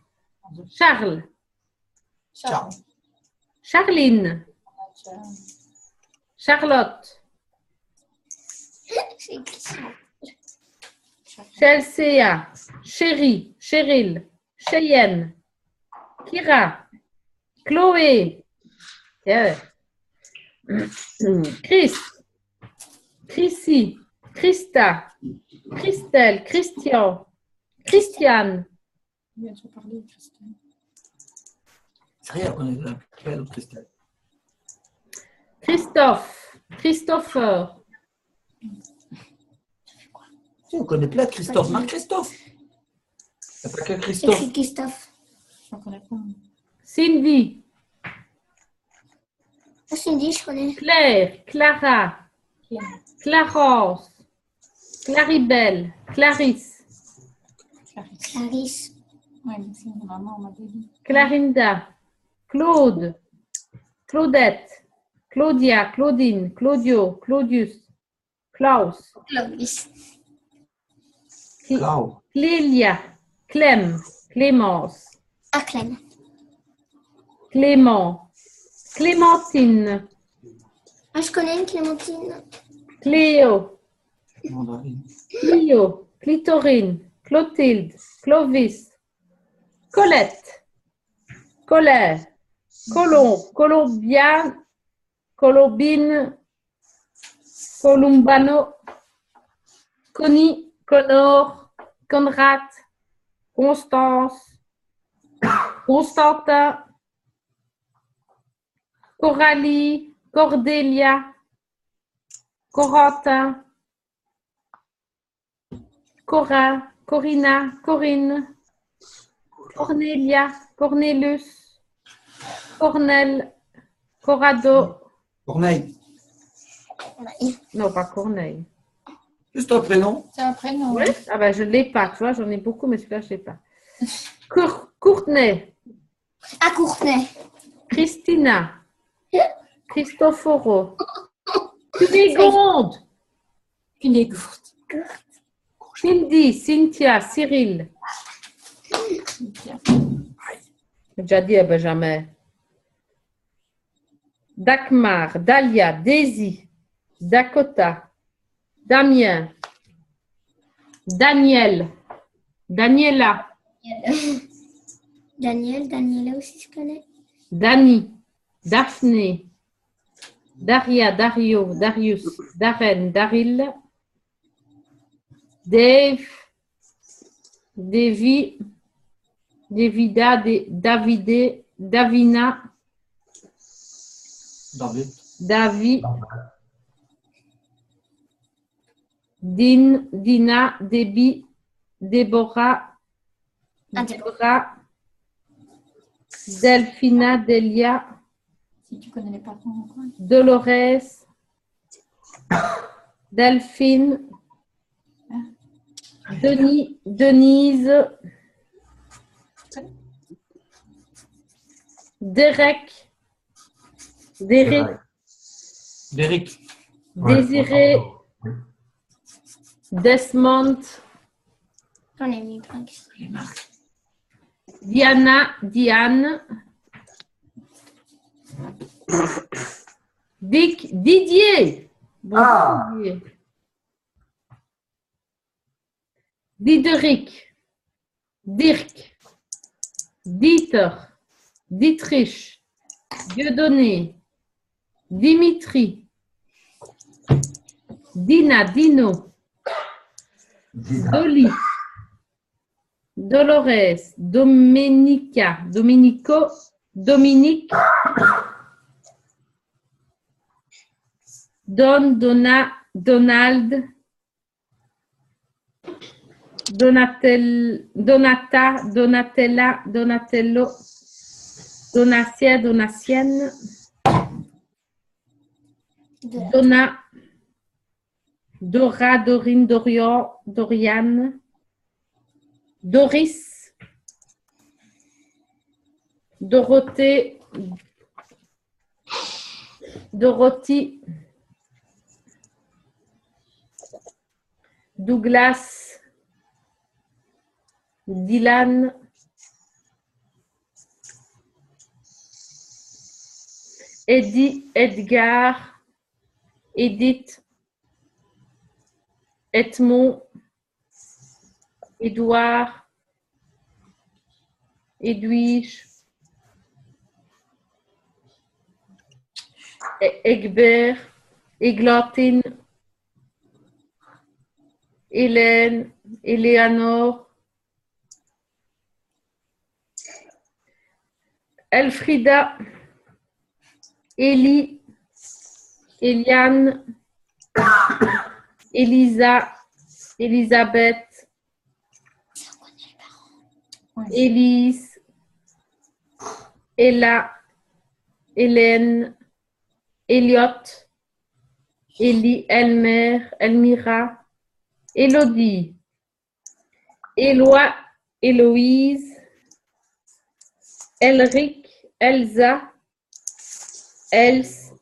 Charles. Ciao. Charline. Charlotte. J'ai écrit Chelsea. Chérie. Cheryl. Cheyenne. Kira. Chloé. Yeah. Chris. Chrissy. Christa. Christelle. Christian. Christiane. C'est rien, on est là. Belle Christelle. Christophe. Christopher. Si, on connaît plein de Christophe. Marc-Christophe. Il n'y a pas que Écrit Christophe. Christophe. Cindy. Ah, Cindy, je connais. Claire. Clara. Clarence. Claribel. Clarisse. Clarisse. Clarinda. Claude. Claudette. Claudia. Claudine. Claudio. Claudius. Klaus. Clovis. Clau. Clélia. Clem. Clémence. Ah, Clem. Clément. Clémentine. Ah, je connais une Clémentine. Cléo. Mandarine. Clio. Clitorine. Clotilde. Clovis. Colette. Colère. Colombe. Colombiane. Colombine. Columbano. Connie. Connor. Conrad. Constance. Constantin. Coralie. Cordélia. Corentin. Cora. Corina. Corinne. Cornelia. Cornelius. Cornel. Corrado. Corneille. Non, pas Corneille. Juste un prénom. C'est un prénom. Oui. Ah ben, je ne l'ai pas. Tu vois, j'en ai beaucoup, mais celui-là, je ne l'ai pas. Courtenay. Ah, Courtenay. Christina. Cristoforo. Cunégonde. Cunégonde. Cindy. Cynthia. Cyril. J'ai déjà dit à Benjamin. Dagmar. Dalia. Daisy. Dakota. Damien. Daniel. Daniela. Daniela aussi, je connais. Dani. Daphné. Daria. Dario. Darius. Darren. Daryl. Dave. Davy. Davida. Davide. Davina. David. David. Dean. Dina. Debbie. Déborah. Deborah. Delphina. Delia. Si tu connais les patrons encore. Dolores. Delphine. Denis. Denise. Derek. Derek. Derek. Désiré. Desmond. J'en ai mis plein. Diana. Diane. Didier. Bonjour, Ah. Didier. Diederik, Dirk, Dieter, Dietrich, Dieudonné, Dimitri, Dina, Dino, Dolly, Dolores, Domenica, Domenico, Dominique, Donald, Donata, Donatella, Donatello, Donatia, Donatienne, Donna, Dora, Dorine, Dorian, Doriane, Doris, Dorothée, Dorothy, Douglas, Dylan, Eddie, Edgar, Edith, Edmond, Édouard, Edwige, Egbert, Églantine, Hélène, Éléanore, Elfrida, Élie, Eliane, Elisa, Elisabeth, Élise, Ella, Hélène, Elliot, Élie, Elmer, Elmira, Élodie, Éloi, Héloïse, Elric, Elsa, Els,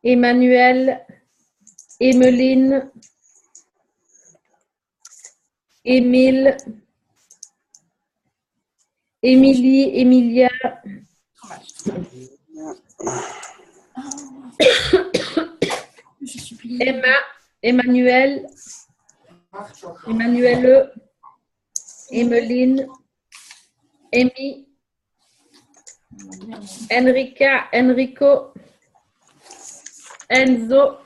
Emmanuel, Emeline, Émile, Émilie, Emilia, Emma, Emmanuel, Emmanuelle, Emeline, Amy, Enrica, Enrico, Enzo,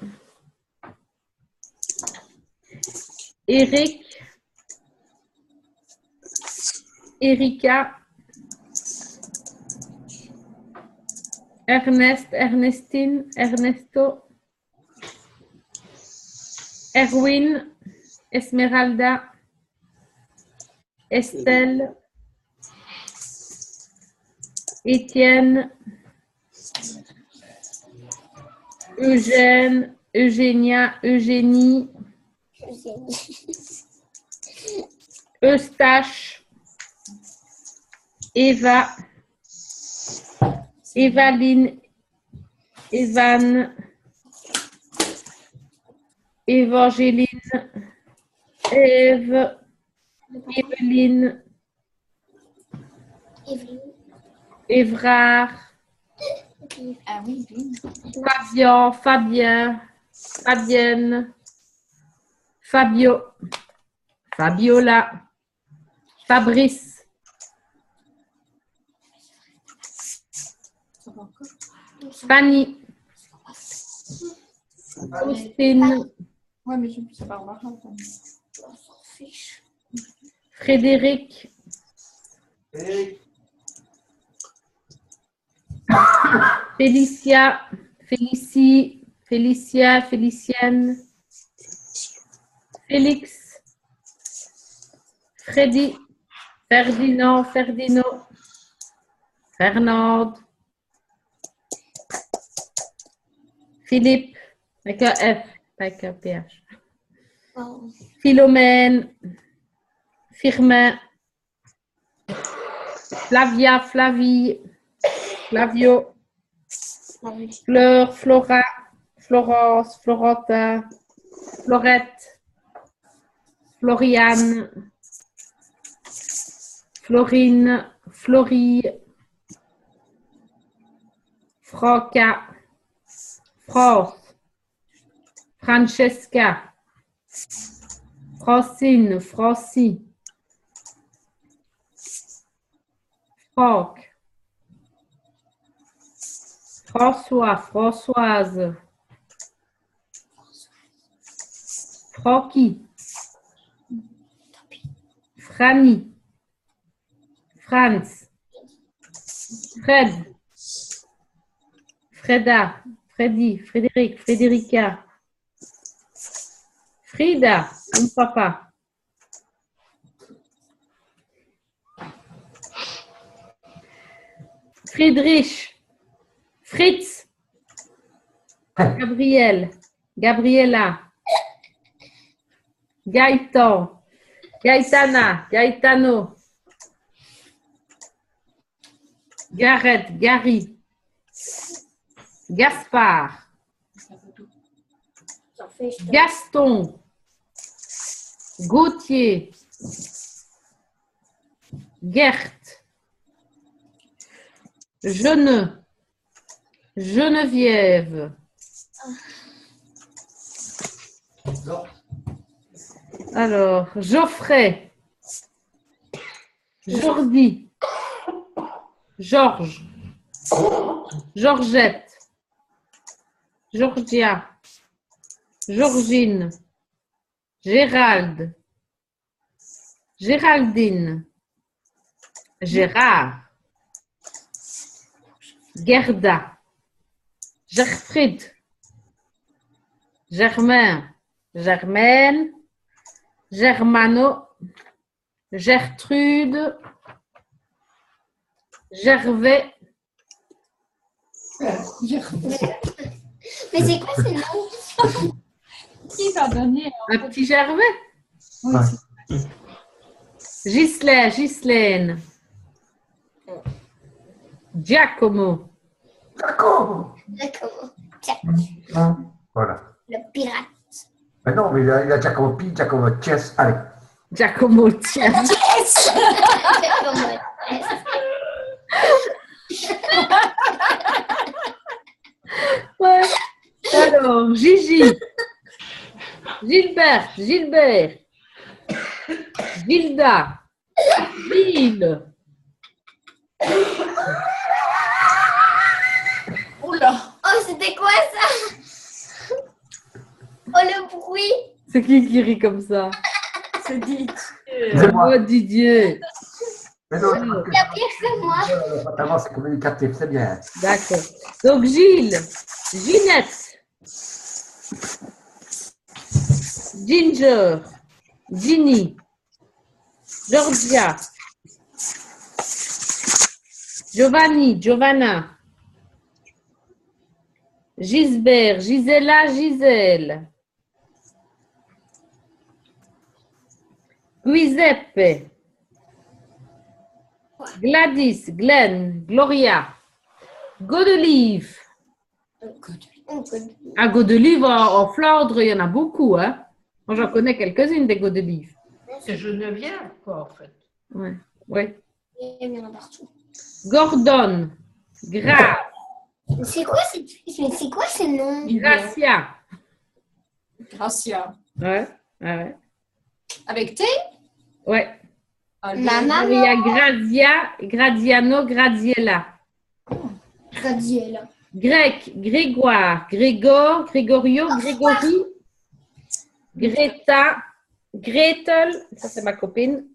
Eric, Erika, Ernest, Ernestine, Ernesto, Erwin, Esmeralda, Estelle, Étienne, Eugène, Eugénia, Eugénie, Eustache, Eva, Evaline, Evan, Évangéline, Ève, Évelyne, Évrard, Fabien, Fabien, Fabienne, Fabio, Fabiola, Fabrice, Fanny, Faustine, Ouais, mais c'est pas remarquable. Frédéric, Félicia, Félicie, Félicia, Félicienne, Félix, Freddy, Ferdinand, Ferdinand, Fernande, Philippe, avec un F, pas avec un PH. Philomène, Firmin, Flavia, Flavie, Flavio, Fleur, Flora, Florence, Florentin, Florette, Floriane, Florine, Florie, Franca, France, Francesca, Francine, Francie. Franck. François, Françoise. Francky. Franny. Franz. Fred. Freda. Freddy. Frédéric. Frédérica. Frida. Mon papa. Friedrich. Fritz. Gabriel. Gabriela. Gaëtan. Gaëtana. Gaëtano. Gareth. Gary. Gaspard. Gaston. Gauthier. Gert. Geneviève. Alors, Geoffrey. Jordi. Georges. Georgette. Georgia. Georgine. Gérald. Géraldine. Gérard. Gerda. Gertrude. Germain. Germaine. Germano. Gertrude. Gervais. Mais c'est quoi ce nom? Qui t'a donné? Un petit Gervais. Oui. Ghislain, Ghislaine. Giacomo. Jacob. D'accord. Voilà. Le pirate. Mais non, mais il a Giacomo P, Giacomo Chess. Allez. Giacomo, tiens. Giacomo. Ouais. Alors, Gigi. Gilbert, Gilbert. Gilda. Gilles. Oula! Oh, c'était quoi ça? Oh, le bruit. C'est qui rit comme ça? C'est dit. C'est moi. Oh, Didier. Mais non, Il y a pire que moi. fatalement, c'est communicatif, c'est bien. D'accord. Donc, Gilles. Ginette. Ginger. Ginny. Georgia. Giovanni. Giovanna. Gisbert. Gisela. Gisèle. Giuseppe. Gladys. Glenn. Gloria. Godelive. À Godelive, en Flandre, il y en a beaucoup. Hein? Moi, j'en connais quelques-unes des Godelive. C'est Geneviève, quoi, en fait. Oui. Ouais. Il y en a partout. Gordon. Gra. C'est quoi ce nom? Gracia. Gracia. Ouais. Ouais. Avec T? Ouais. Maman. Il y a Grazia, Gradiano, Graziella. Gradiella. Grec, Grégoire, Grégor, Grégorio, Grégory, Greta, Gretel, ça c'est ma copine.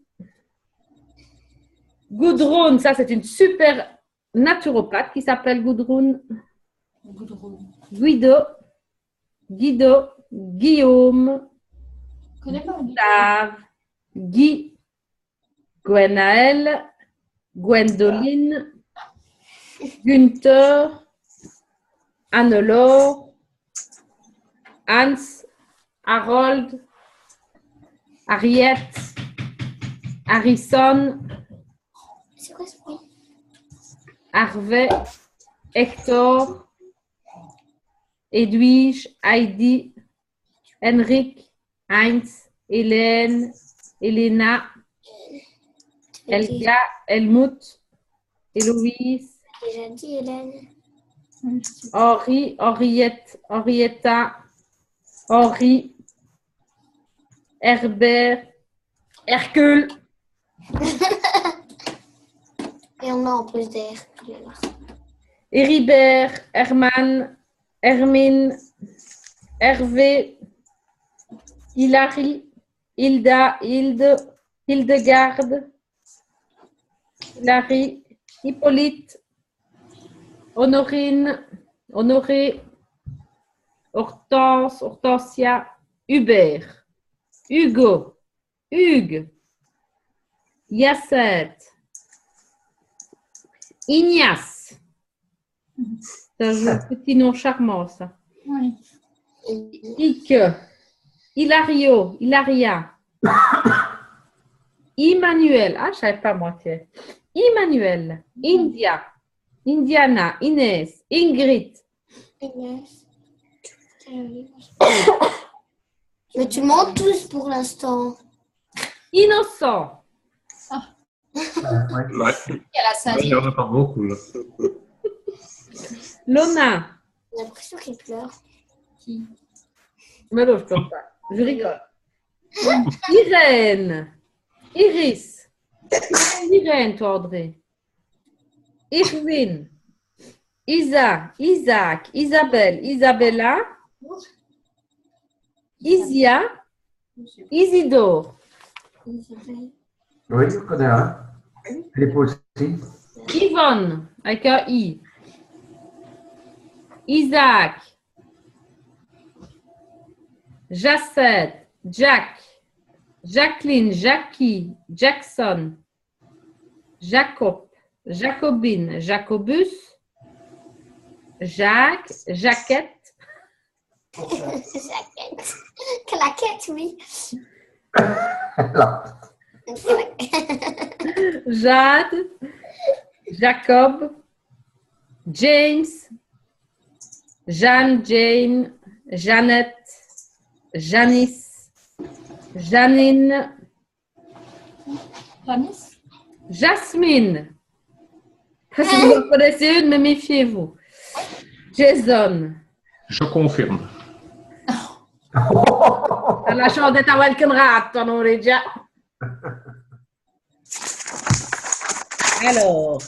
Gudrun, ça c'est une super naturopathe qui s'appelle Gudrun. Guido, Guido, Guillaume, Gustave, Guy, Gwenaël, Gwendoline, Günther, Annelore, Hans, Harold, Harriet, Harrison, C'est quoi ce bruit? Harvey, Hector, Edwige, Heidi, Henrik, Heinz, Hélène, Elena, Elga, Helmut, Héloïse, Déjà dit Hélène. Henri, Henriette, Henrietta, Henri, Herbert, Hercule, Et on a en plus des Hercule. Héribert, Herman, Hermine, Hervé, Hilary, Hilda, Hilde, Hildegarde, Hilary, Hippolyte, Honorine, Honoré, Hortense, Hortensia, Hubert, Hugo, Hugues, Yacette, Ignace. C'est un petit nom charmant, ça. Oui. Ike, Hilario, Hilaria, Emmanuel. Ah, je ne savais pas moi, tiens. Emmanuel, India, Indiana, Inès, Ingrid. Inès. Mais tu montes tous pour l'instant. Innocent. Ouais. Elle a ça. Il n'y en a pas beaucoup, là. Lona. J'ai l'impression qu'il pleure. Mais non, je ne peux pas. Je rigole. Irène. Iris. Irène, toi, Audrey. Irvine. Isa. Isaac. Isabelle. Isabella. Isia. Isidore. Oui, je connais un. Philippe aussi. Yvonne, avec un I. Isaac. Jacette. Jack. Jacqueline. Jackie. Jackson. Jacob. Jacobine. Jacobus. Jacques. Jaquette. Jaquette. Claquette, oui. Là. Jade. Jacob. James. Jeanne. Jane. Jeannette. Janice. Janine. Janice. Jasmine. Si vous en connaissez une, mais méfiez-vous. Jason. Je confirme. T'as la chance d'être à Walkenrath, ton nom déjà. Alors,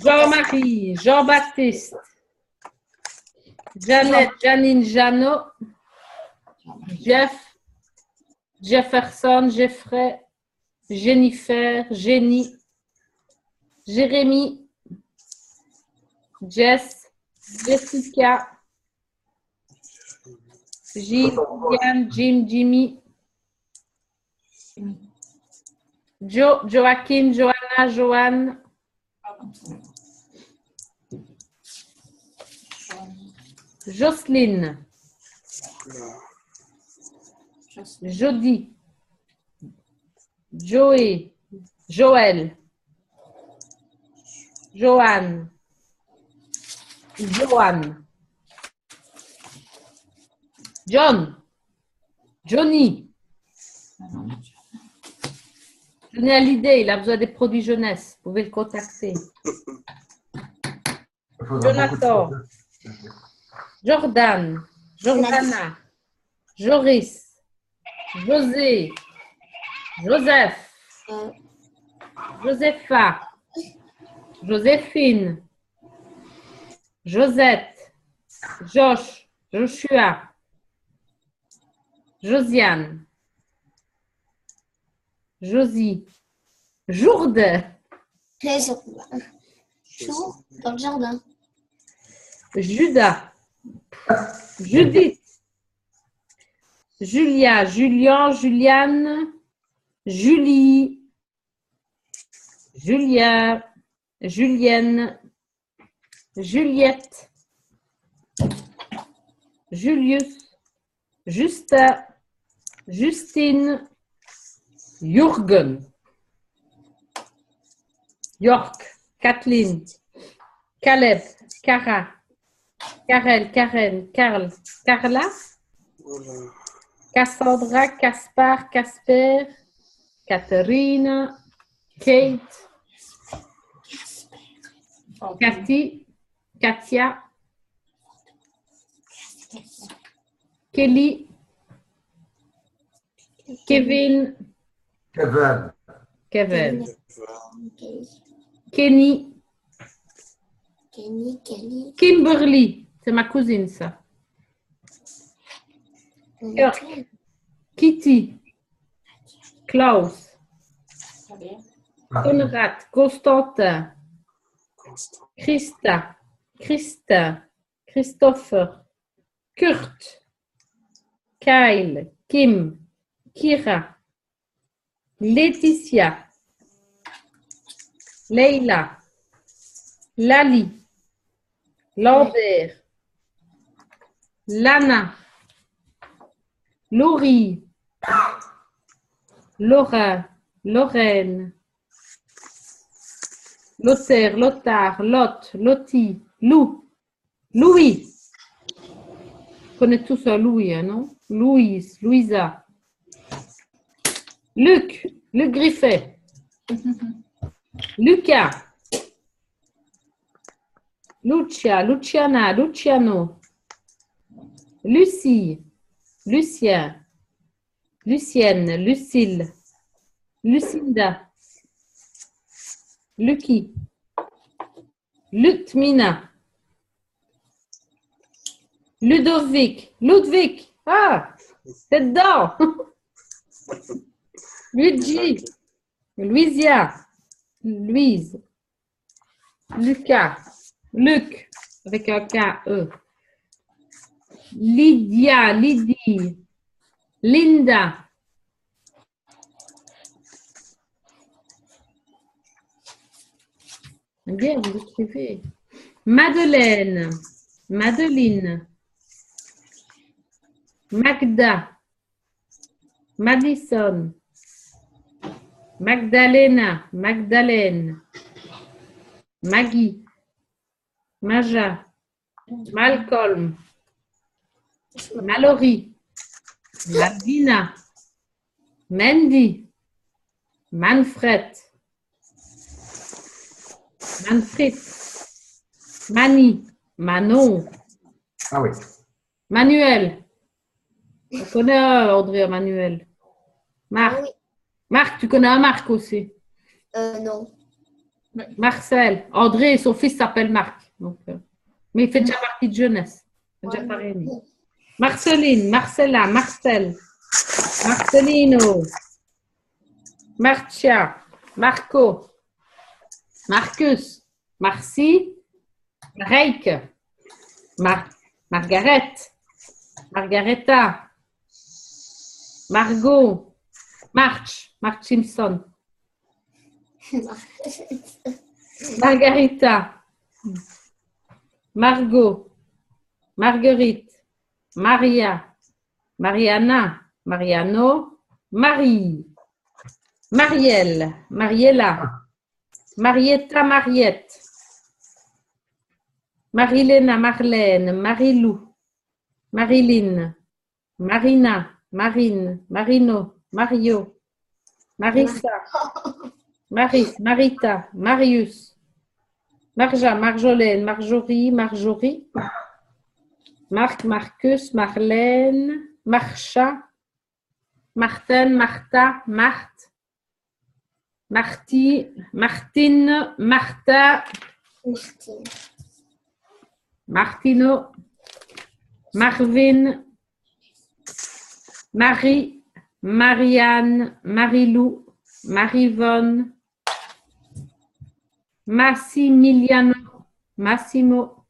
Jean-Marie, Jean-Baptiste, Jeannette, Janine, Jeannot, Jeff, Jefferson, Jeffrey, Jennifer, Jenny, Jérémy, Jess, Jessica, Gilles, Yann, Jim, Jimmy, Joe, Joachim, Johanna, Joanne, Jocelyne, Jody, Joey, Joël, Joanne, Joanne, John, Johnny. Johnny Hallyday, il a besoin des produits jeunesse. Vous pouvez le contacter. Jonathan, Jordan, Jordana, Joris, José, Joseph, Josepha, Joséphine, Josette, Josh, Joshua, Josiane, Josie, Jourdain, Jour dans le jardin. Judas, Judith, Julia, Julien, Juliane, Julie, Julien, Julienne, Juliette, Julius, Justin, Justine, Jürgen, York, Kathleen, Caleb, Cara, Karel, Karen, Karl, Carla, Cassandra, Caspar, Casper, Catherine, Kate, Cathy, Katia, Kelly, Kevin, Kevin. Kevin. Kenny, Kelly. Kimberly, c'est ma cousine ça. Kirk, Kitty, Klaus, Konrad, Constantin, Christa, Christopher, Kurt, Kyle, Kim, Kira, Laetitia, Leila, Lali, Lambert, Lana, Laurie, Laura, Lorraine, Lothaire, Lothar, Lot, Lottie, Lou, Louis. Vous connaissez tous un Louis, hein, non? Louise, Louisa. Luc, Luc Griffet. Lucas. Lucia, Luciana, Luciano. Lucie, Lucien, Lucienne, Lucille, Lucinda, Lucky, Lutmina, Ludovic, Ludwig, ah, c'est dedans. Luigi, Louisia, Louise, Lucas, Luc, avec un K-E. Lydia, Lydie, Linda. Bien, vous écrivez. Madeleine, Madeline, Magda, Madison, Magdalena, Magdalene, Maggie, Maja, Malcolm, Mallory, Malvina, Mandy, Manfred, Manfred, Mani, Manon, Ah oui. Manuel. On connaît André Manuel. Marc. Ah oui. Marc, tu connais un Marc aussi. Non. Marcel. André, son fils s'appelle Marc. Donc, mais il fait déjà partie de jeunesse. Il fait déjà pas réuni. Marceline, Marcella, Marcel, Marcelino, Marcia, Marco, Marcus, Marcy, Reike, Margaret, Margareta, Margot, March Simpson, Margarita, Margot, Marguerite, Maria, Mariana, Mariano, Marie, Marielle, Mariella, Marietta, Mariette, Marilena, Marlène, Marilou, Marilyn, Marina, Marine, Marino, Mario, Marissa, Maris, Marita, Marius, Marja, Marjolaine, Marjorie, Marjorie, Marc, Marcus, Marlène, Marcha, Martin, Martha, Marthe, Martine, Martha, Martino, Marvin, Marie, Marianne, Marilou, Marivonne, Massimiliano, Massimo,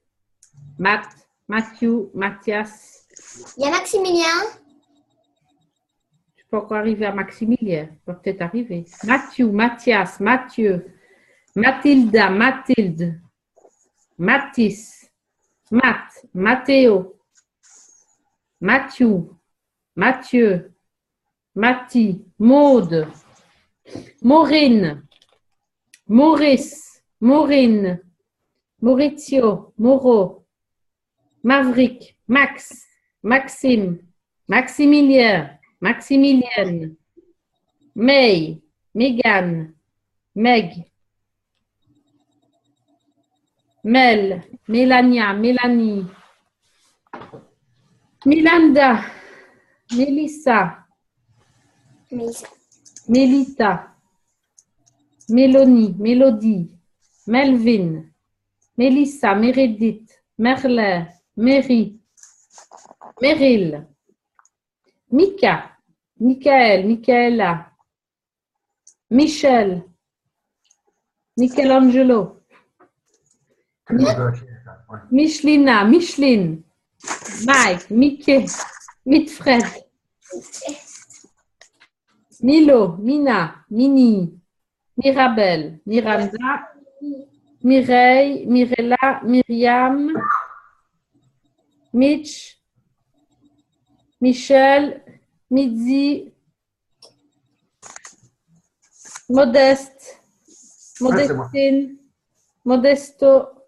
Mathieu, Mathias. Il y a Maximilien. Je peux encore arriver à Maximilien. Je peux peut-être arriver. Mathieu, Mathias, Mathieu, Mathilda, Mathilde, Mathis, Matt, Mathéo, Mathieu, Mathieu, Mathie, Maude, Maureen, Maurice, Maureen, Maurizio, Moreau, Maverick, Max, Maxime, Maximilien, Maximilienne, May, Megan, Meg, Mel, Mélania, Mélanie, Milanda, Mélissa, Mélita, Mélanie, Mélodie, Melvin, Mélissa, Meredith, Merle, Mary, Meryl, Mika, Michael, Michaela, Michel, Michelangelo, Michelina, Micheline, Mike, Mickey, Mitfred, Milo, Mina, Mini, Mirabelle, Miranda, Mireille, Mirella, Myriam, Mitch, Michel, Midzi, Modeste, Modestine, Modesto,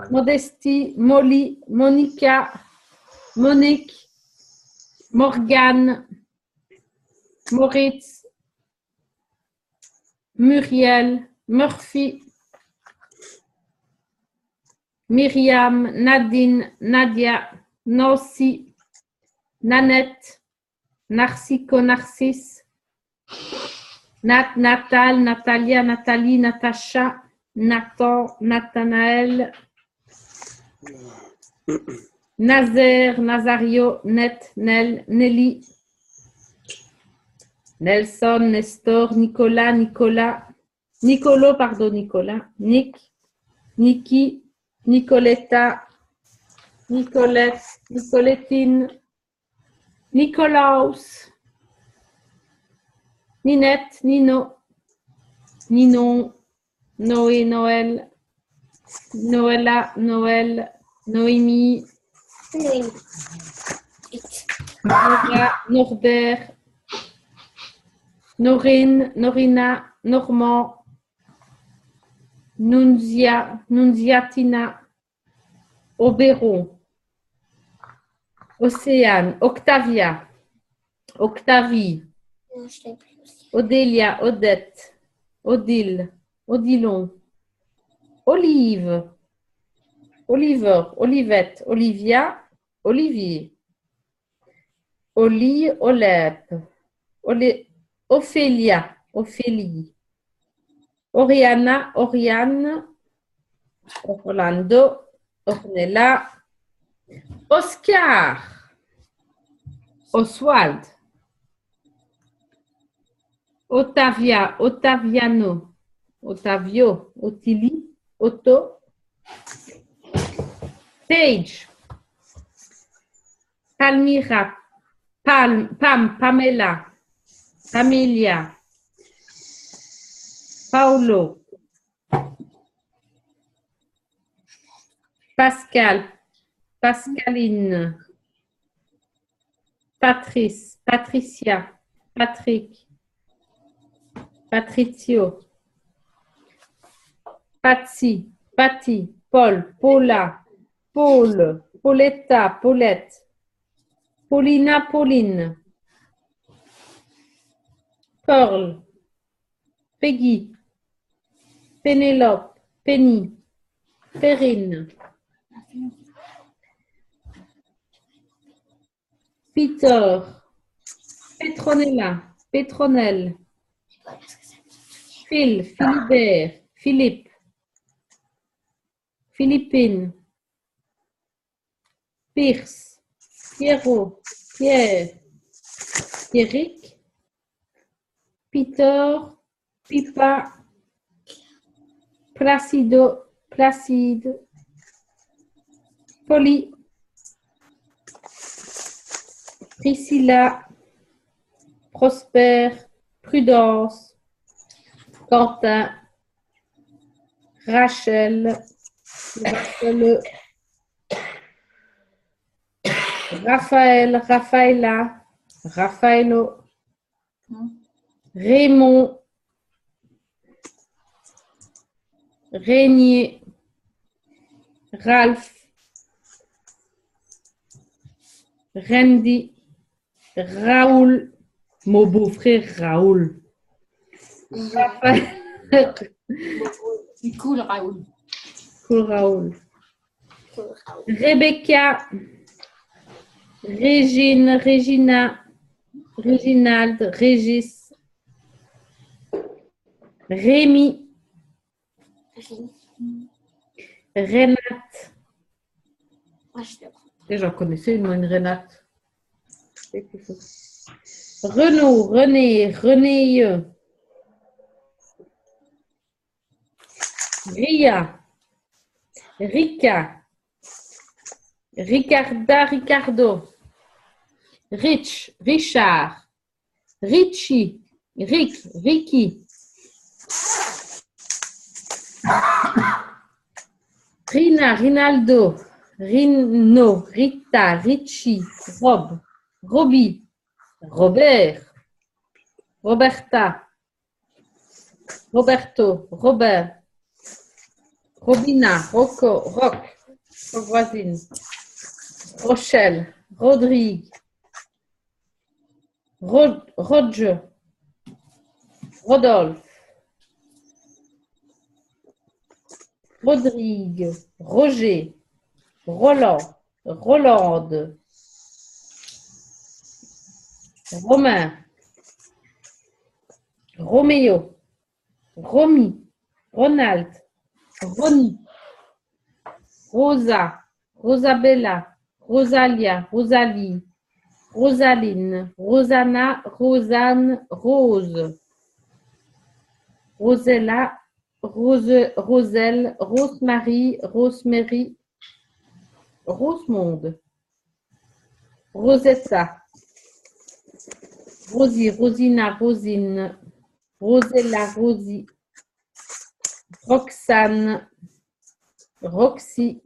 Modestie, Molly, Monica, Monique, Morgane, Moritz, Muriel, Murphy, Myriam, Nadine, Nadia, Nancy, Nanette, Narcico, Narcisse, Nat, Natal, Natalia, Nathalie, Natacha, Nathan, Nathanaël, Nazaire, Nazario, Net, Nel, Nelly, Nelson, Nestor, Nicolas, Nicolas, Nicolo, pardon, Nicolas, Nick, Niki, Nicoletta, Nicolette, Nicolettine, Nicolaus, Ninette, Nino, Ninon, Noé, Noël, Noëlla, Noël, Noémie, Nora, Norbert, Norine, Norina, Normand, Nunzia, Nunziatina, Oberon, Océane, Octavia, Octavie, Odélia, Odette, Odile, Odilon, Olive, Oliver, Olivette, Olivia, Olivier, Oli, Olep, Ophélia, Ophélie, Oriana, Oriane, Orlando, Ornella, Oscar, Oswald, Ottavia, Ottaviano, Ottavio, Ottilie, Otto, Paige, Palmyra, Pam, Pamela, Amelia, Paolo, Pascal, Pascaline, Patrice, Patricia, Patrick, Patrizio, Patsy, Patty, Paul, Paula, Paul, Pauletta, Paulette, Paulina, Pauline, Pearl, Peggy, Pénélope, Penny, Perrine, Peter, Petronella, Petronelle, Phil, Philibert, Philippe, Philippine, Pierce, Pierrot, Pierre, Pierrick, Peter, Pipa, Placido, Placide, Polly, Priscilla, Prosper, Prudence, Quentin, Rachel, Raphaël, Raphaëla, Raphaëlo, Raymond, Régnier, Ralph, Randy, Raoul, mon beau-frère Raoul. Raphaël. C'est cool, Raoul. Cool, Raoul. Rebecca, Régine, Regina, Réginald, Régis, Rémi, Renate. Et j'en connaissais une, moi, une Renate. Renaud, René, René, Ria, Rika, Ricarda, Ricardo, Rich, Richard, Richie, Rick, Ricky, Rina, Rinaldo, Rino, Rita, Richie, Rob, Robbie, Robert, Roberta, Roberto, Robert, Robina, Rocco, Rock, voisine, Rochelle, Rodrigue, Roger, Rodolphe, Rodrigue, Roger, Roland, Rolande, Romain, Roméo, Romy, Ronald, Ronnie, Rosa, Rosabella, Rosalia, Rosalie, Rosaline, Rosanna, Rosanne, Rose, Rosella, Roselle, Rosemary, Rosemary, Rosemonde, Rosetta, Rosie, Rosina, Rosine, Rosella, Rosie, Roxane, Roxy,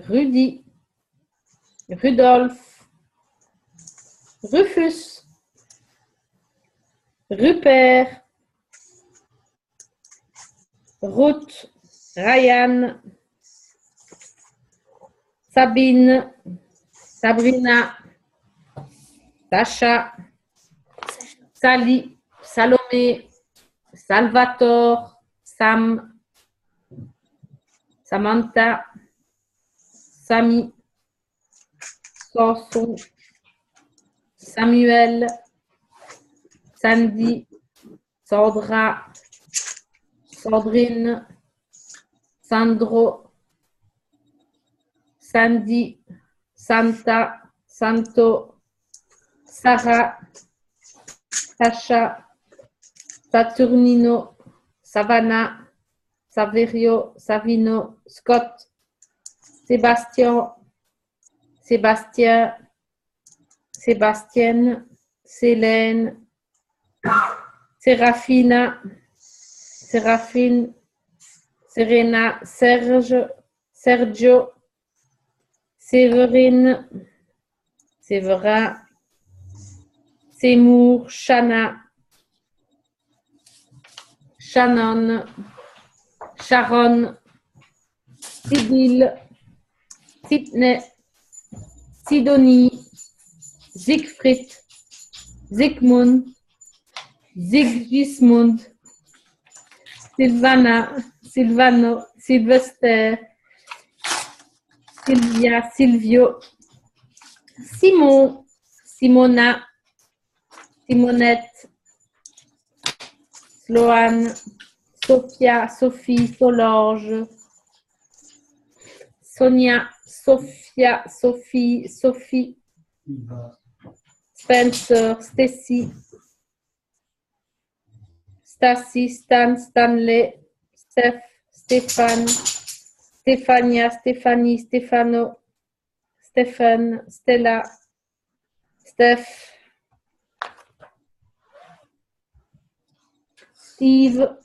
Rudy, Rudolphe, Rufus, Rupert, Ruth, Ryan, Sabine, Sabrina, Sacha, Sally, Salomé, Salvatore, Sam, Samantha, Samy, Samson, Samuel, Sandy, Sandra, Sandrine, Sandro, Sandy, Santa, Santo, Sarah, Sacha, Saturnino, Savannah, Saverio, Savino, Scott, Sébastien, Sébastien, Sébastienne, Célène, Séraphina, Séraphine, Serena, Serge, Sergio, Séverine, Séverin, Seymour, Shana, Shannon, Sharon, Sibylle, Sydney, Sidonie, Siegfried, Sigmund, Sigismund, Silvana, Silvano, Sylvester, Sylvia, Silvio, Simon, Simona, Simonette, Sloane, Sophia, Sophie, Solange, Sonia, Sophia, Sophie, Sophie, Spencer, Stacy, Stacy, Stan, Stanley, Steph, Stéphane, Stéphania, Stéphanie, Stéphano, Stéphane, Stella, Steph, Steve,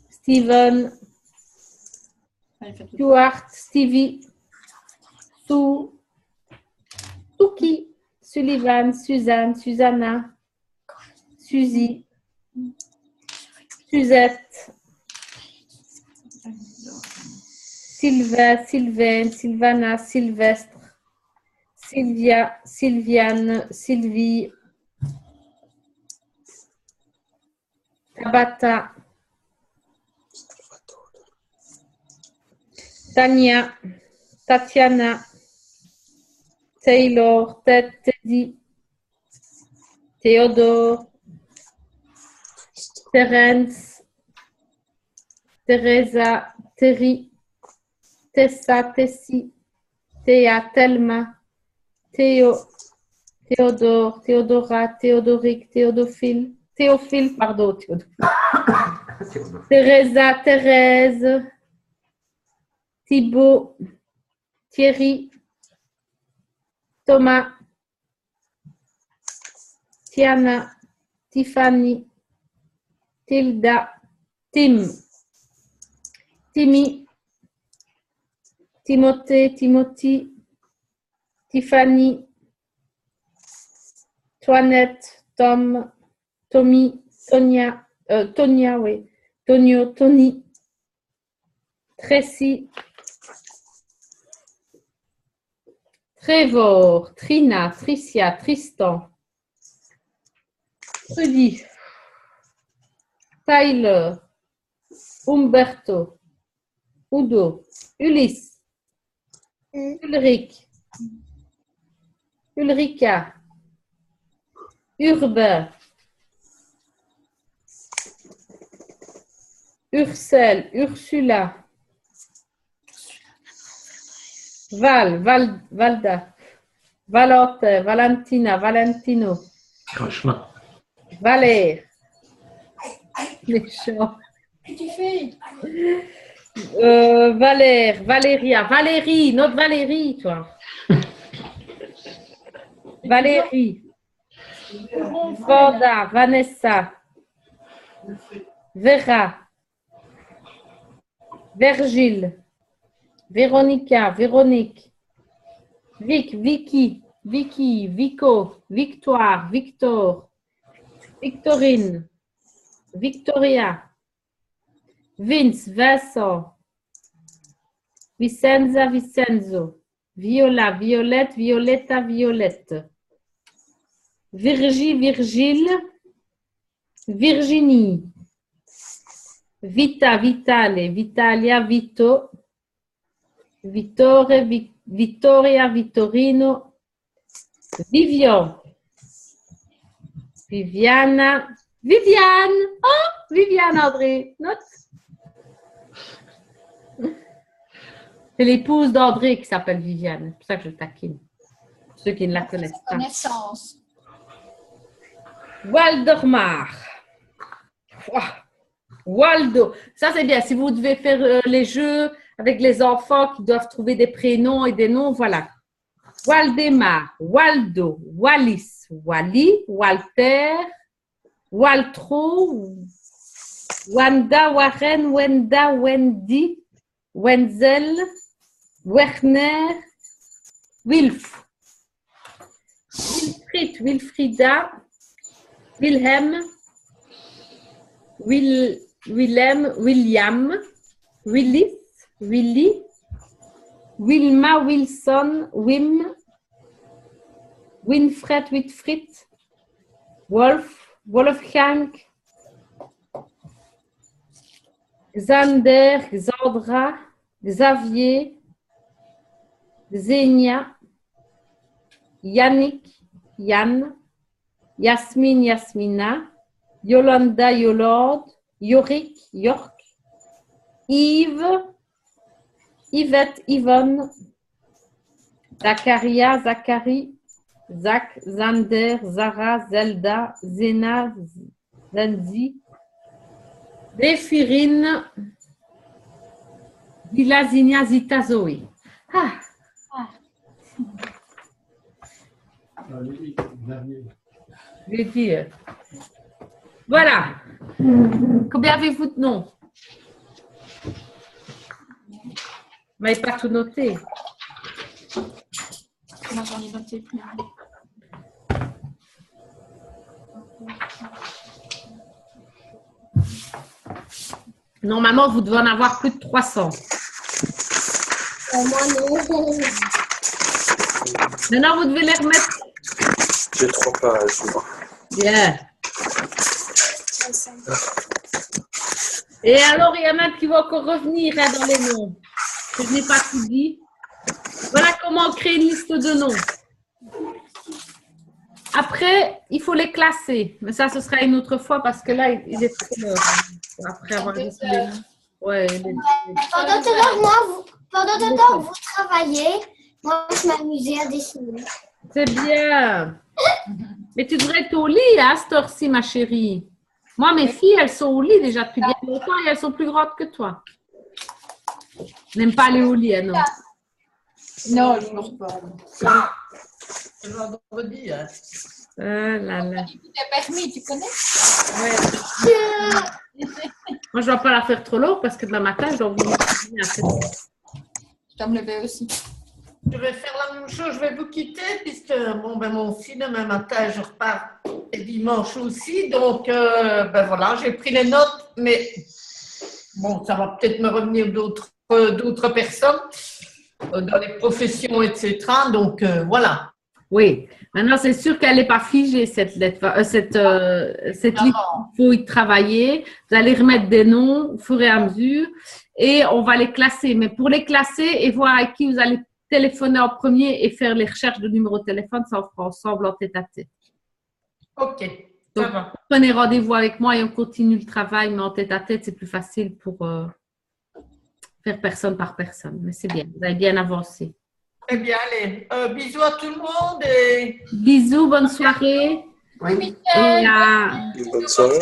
Steven, Stuart, Stevie, Sue, Tuki, Sullivan, Suzanne, Susanna, Suzy, Suzette, Sylvain, Sylvain, Sylvana, Sylvestre, Sylvia, Sylviane, Sylvie, Tabata, Tania, Tatiana, Taylor, Teddy, Théodore, Terence, Teresa, Terry, Tessa, Tessie, Théa, Thelma, Théo, Théodore, Théodora, Théodoric, Théophile, pardon, Teresa, Thérèse, Thibaut, Thierry, Thomas, Tiana, Tiffany, Tilda, Tim, Timmy, Timothée, Timothy, Tiffany, Toinette, Tom, Tommy, Tonia, oui, Tonio, Tony, Tracy, Trevor, Trina, Tricia, Tristan, Trudy, Tyler, Umberto, Udo, Ulysse, Ulrich, Ulrika, Urbain, Ursel, Ursula, Valda, Valentin, Valentina, Valentino, Franchement. Valère, méchant. Qu'est-ce que tu fais? Valère, Valéria, Valérie, notre Valérie, toi. Valérie, Vanda, Vanessa, Vera, Virgile, Véronica, Véronique, Vicky, Vico, Victoire, Victor, Victorine, Victoria, Vince, Vincent, Vicenza, Vicenzo, Viola, Violette, Violetta, Violette, Virgile, Virginie, Vita, Vitale, Vitalia, Vito, Vittore, Vittoria, Vittorino, Vivian, Viviana, Viviane, oh, Viviane André, note. C'est l'épouse d'André qui s'appelle Viviane, c'est pour ça que je taquine. Pour ceux qui ne la connaissent pas. Connaissance. Waldemar. Waldo. Ça, c'est bien. Si vous devez faire les jeux avec les enfants qui doivent trouver des prénoms et des noms, voilà. Waldemar, Waldo, Wallis, Wally, Walter, Waltro, Wanda, Warren, Wenda, Wendy, Wenzel, Werner, Wilf, Wilfried, Wilfrida, Wilhelm, Willem, William, Willis, Willy, Wilma, Wilson, Wim, Winfred, Winfried, Wolf, Wolfgang, Xander, Xandra, Xavier, Xenia, Yannick, Yann, Yasmine, Yasmina, Yolanda, Yolande, Yorick, York, Yves, Yvette, Yvonne, Zacharia, Zachary, Zach, Zander, Zara, Zelda, Zena, Zenzi, Zéphirine, Vilazinia, Zita, Zoé. Ah. Je vais dire. Voilà. Combien avez-vous de noms? Vous n'avez pas tout noté. Moi, j'en ai noté plus. Normalement, vous devez en avoir plus de 300. Moi, non. Maintenant, vous devez les remettre. J'ai 3 pages. Bien. Et alors, il y en a qui vont encore revenir dans les noms. Que je n'ai pas tout dit. Voilà comment on crée une liste de noms. Après, il faut les classer. Mais ça, ce sera une autre fois parce que là, il est trop l'heure. Après avoir décidé. Ouais. Pendant ce temps, vous travaillez. Moi, je m'amusais à dessiner. C'est bien. Mais tu devrais être au lit à cette heure-ci, ma chérie. Moi, mes filles, elles sont au lit déjà depuis bien longtemps et elles sont plus grandes que toi. Je n'aime pas aller au lit, hein, non? Non, je ne dors pas. C'est vendredi, hein. Là, là. T'as permis, tu connais? Ouais. Moi, je ne dois pas la faire trop lourde parce que demain matin, je dois vous mettre à 7 heures. Je dois me lever aussi. Je vais faire la même chose, je vais vous quitter puisque mon fils demain matin je repars et dimanche aussi, donc voilà, j'ai pris les notes, mais bon, ça va peut-être me revenir d'autres personnes dans les professions, etc. Donc voilà. Oui, maintenant c'est sûr qu'elle n'est pas figée cette lettre, cette liste. Il faut y travailler. Vous allez remettre des noms au fur et à mesure et on va les classer. Mais pour les classer et voir à qui vous allez téléphoner en premier et faire les recherches de numéro de téléphone, ça on fera ensemble en tête à tête. Ok, donc, ça va. Prenez rendez-vous avec moi et on continue le travail, mais en tête à tête, c'est plus facile pour faire personne par personne. Mais c'est bien, vous avez bien avancé. Eh bien, allez, bisous à tout le monde et… Bisous, bonne soirée. Oui. Et Bonne soirée.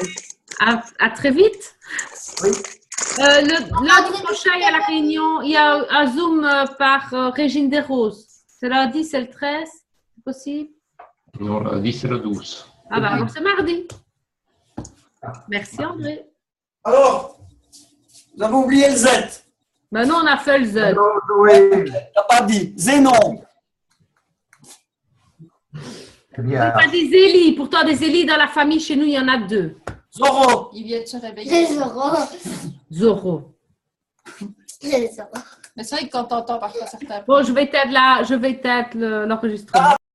à très vite. Oui. Le lundi prochain, il y a la réunion, il y a un Zoom par Régine Desroses. C'est lundi, c'est le 13, c'est possible? Non, le 10 et le 12. Ah bah alors c'est mardi. Merci André. Alors, vous avez oublié le Z. Ben non, on a fait le Z. Oui. T'as pas dit. Zénon. C'est On bien. n'a pas des Zélie. Pourtant, des Zélie dans la famille, chez nous, il y en a 2. Zoro. Il vient de se réveiller. Les euros. Zoro. Les euros. Mais c'est vrai que quand t'entends parfois certains… Bon, je vais éteindre l'enregistrement.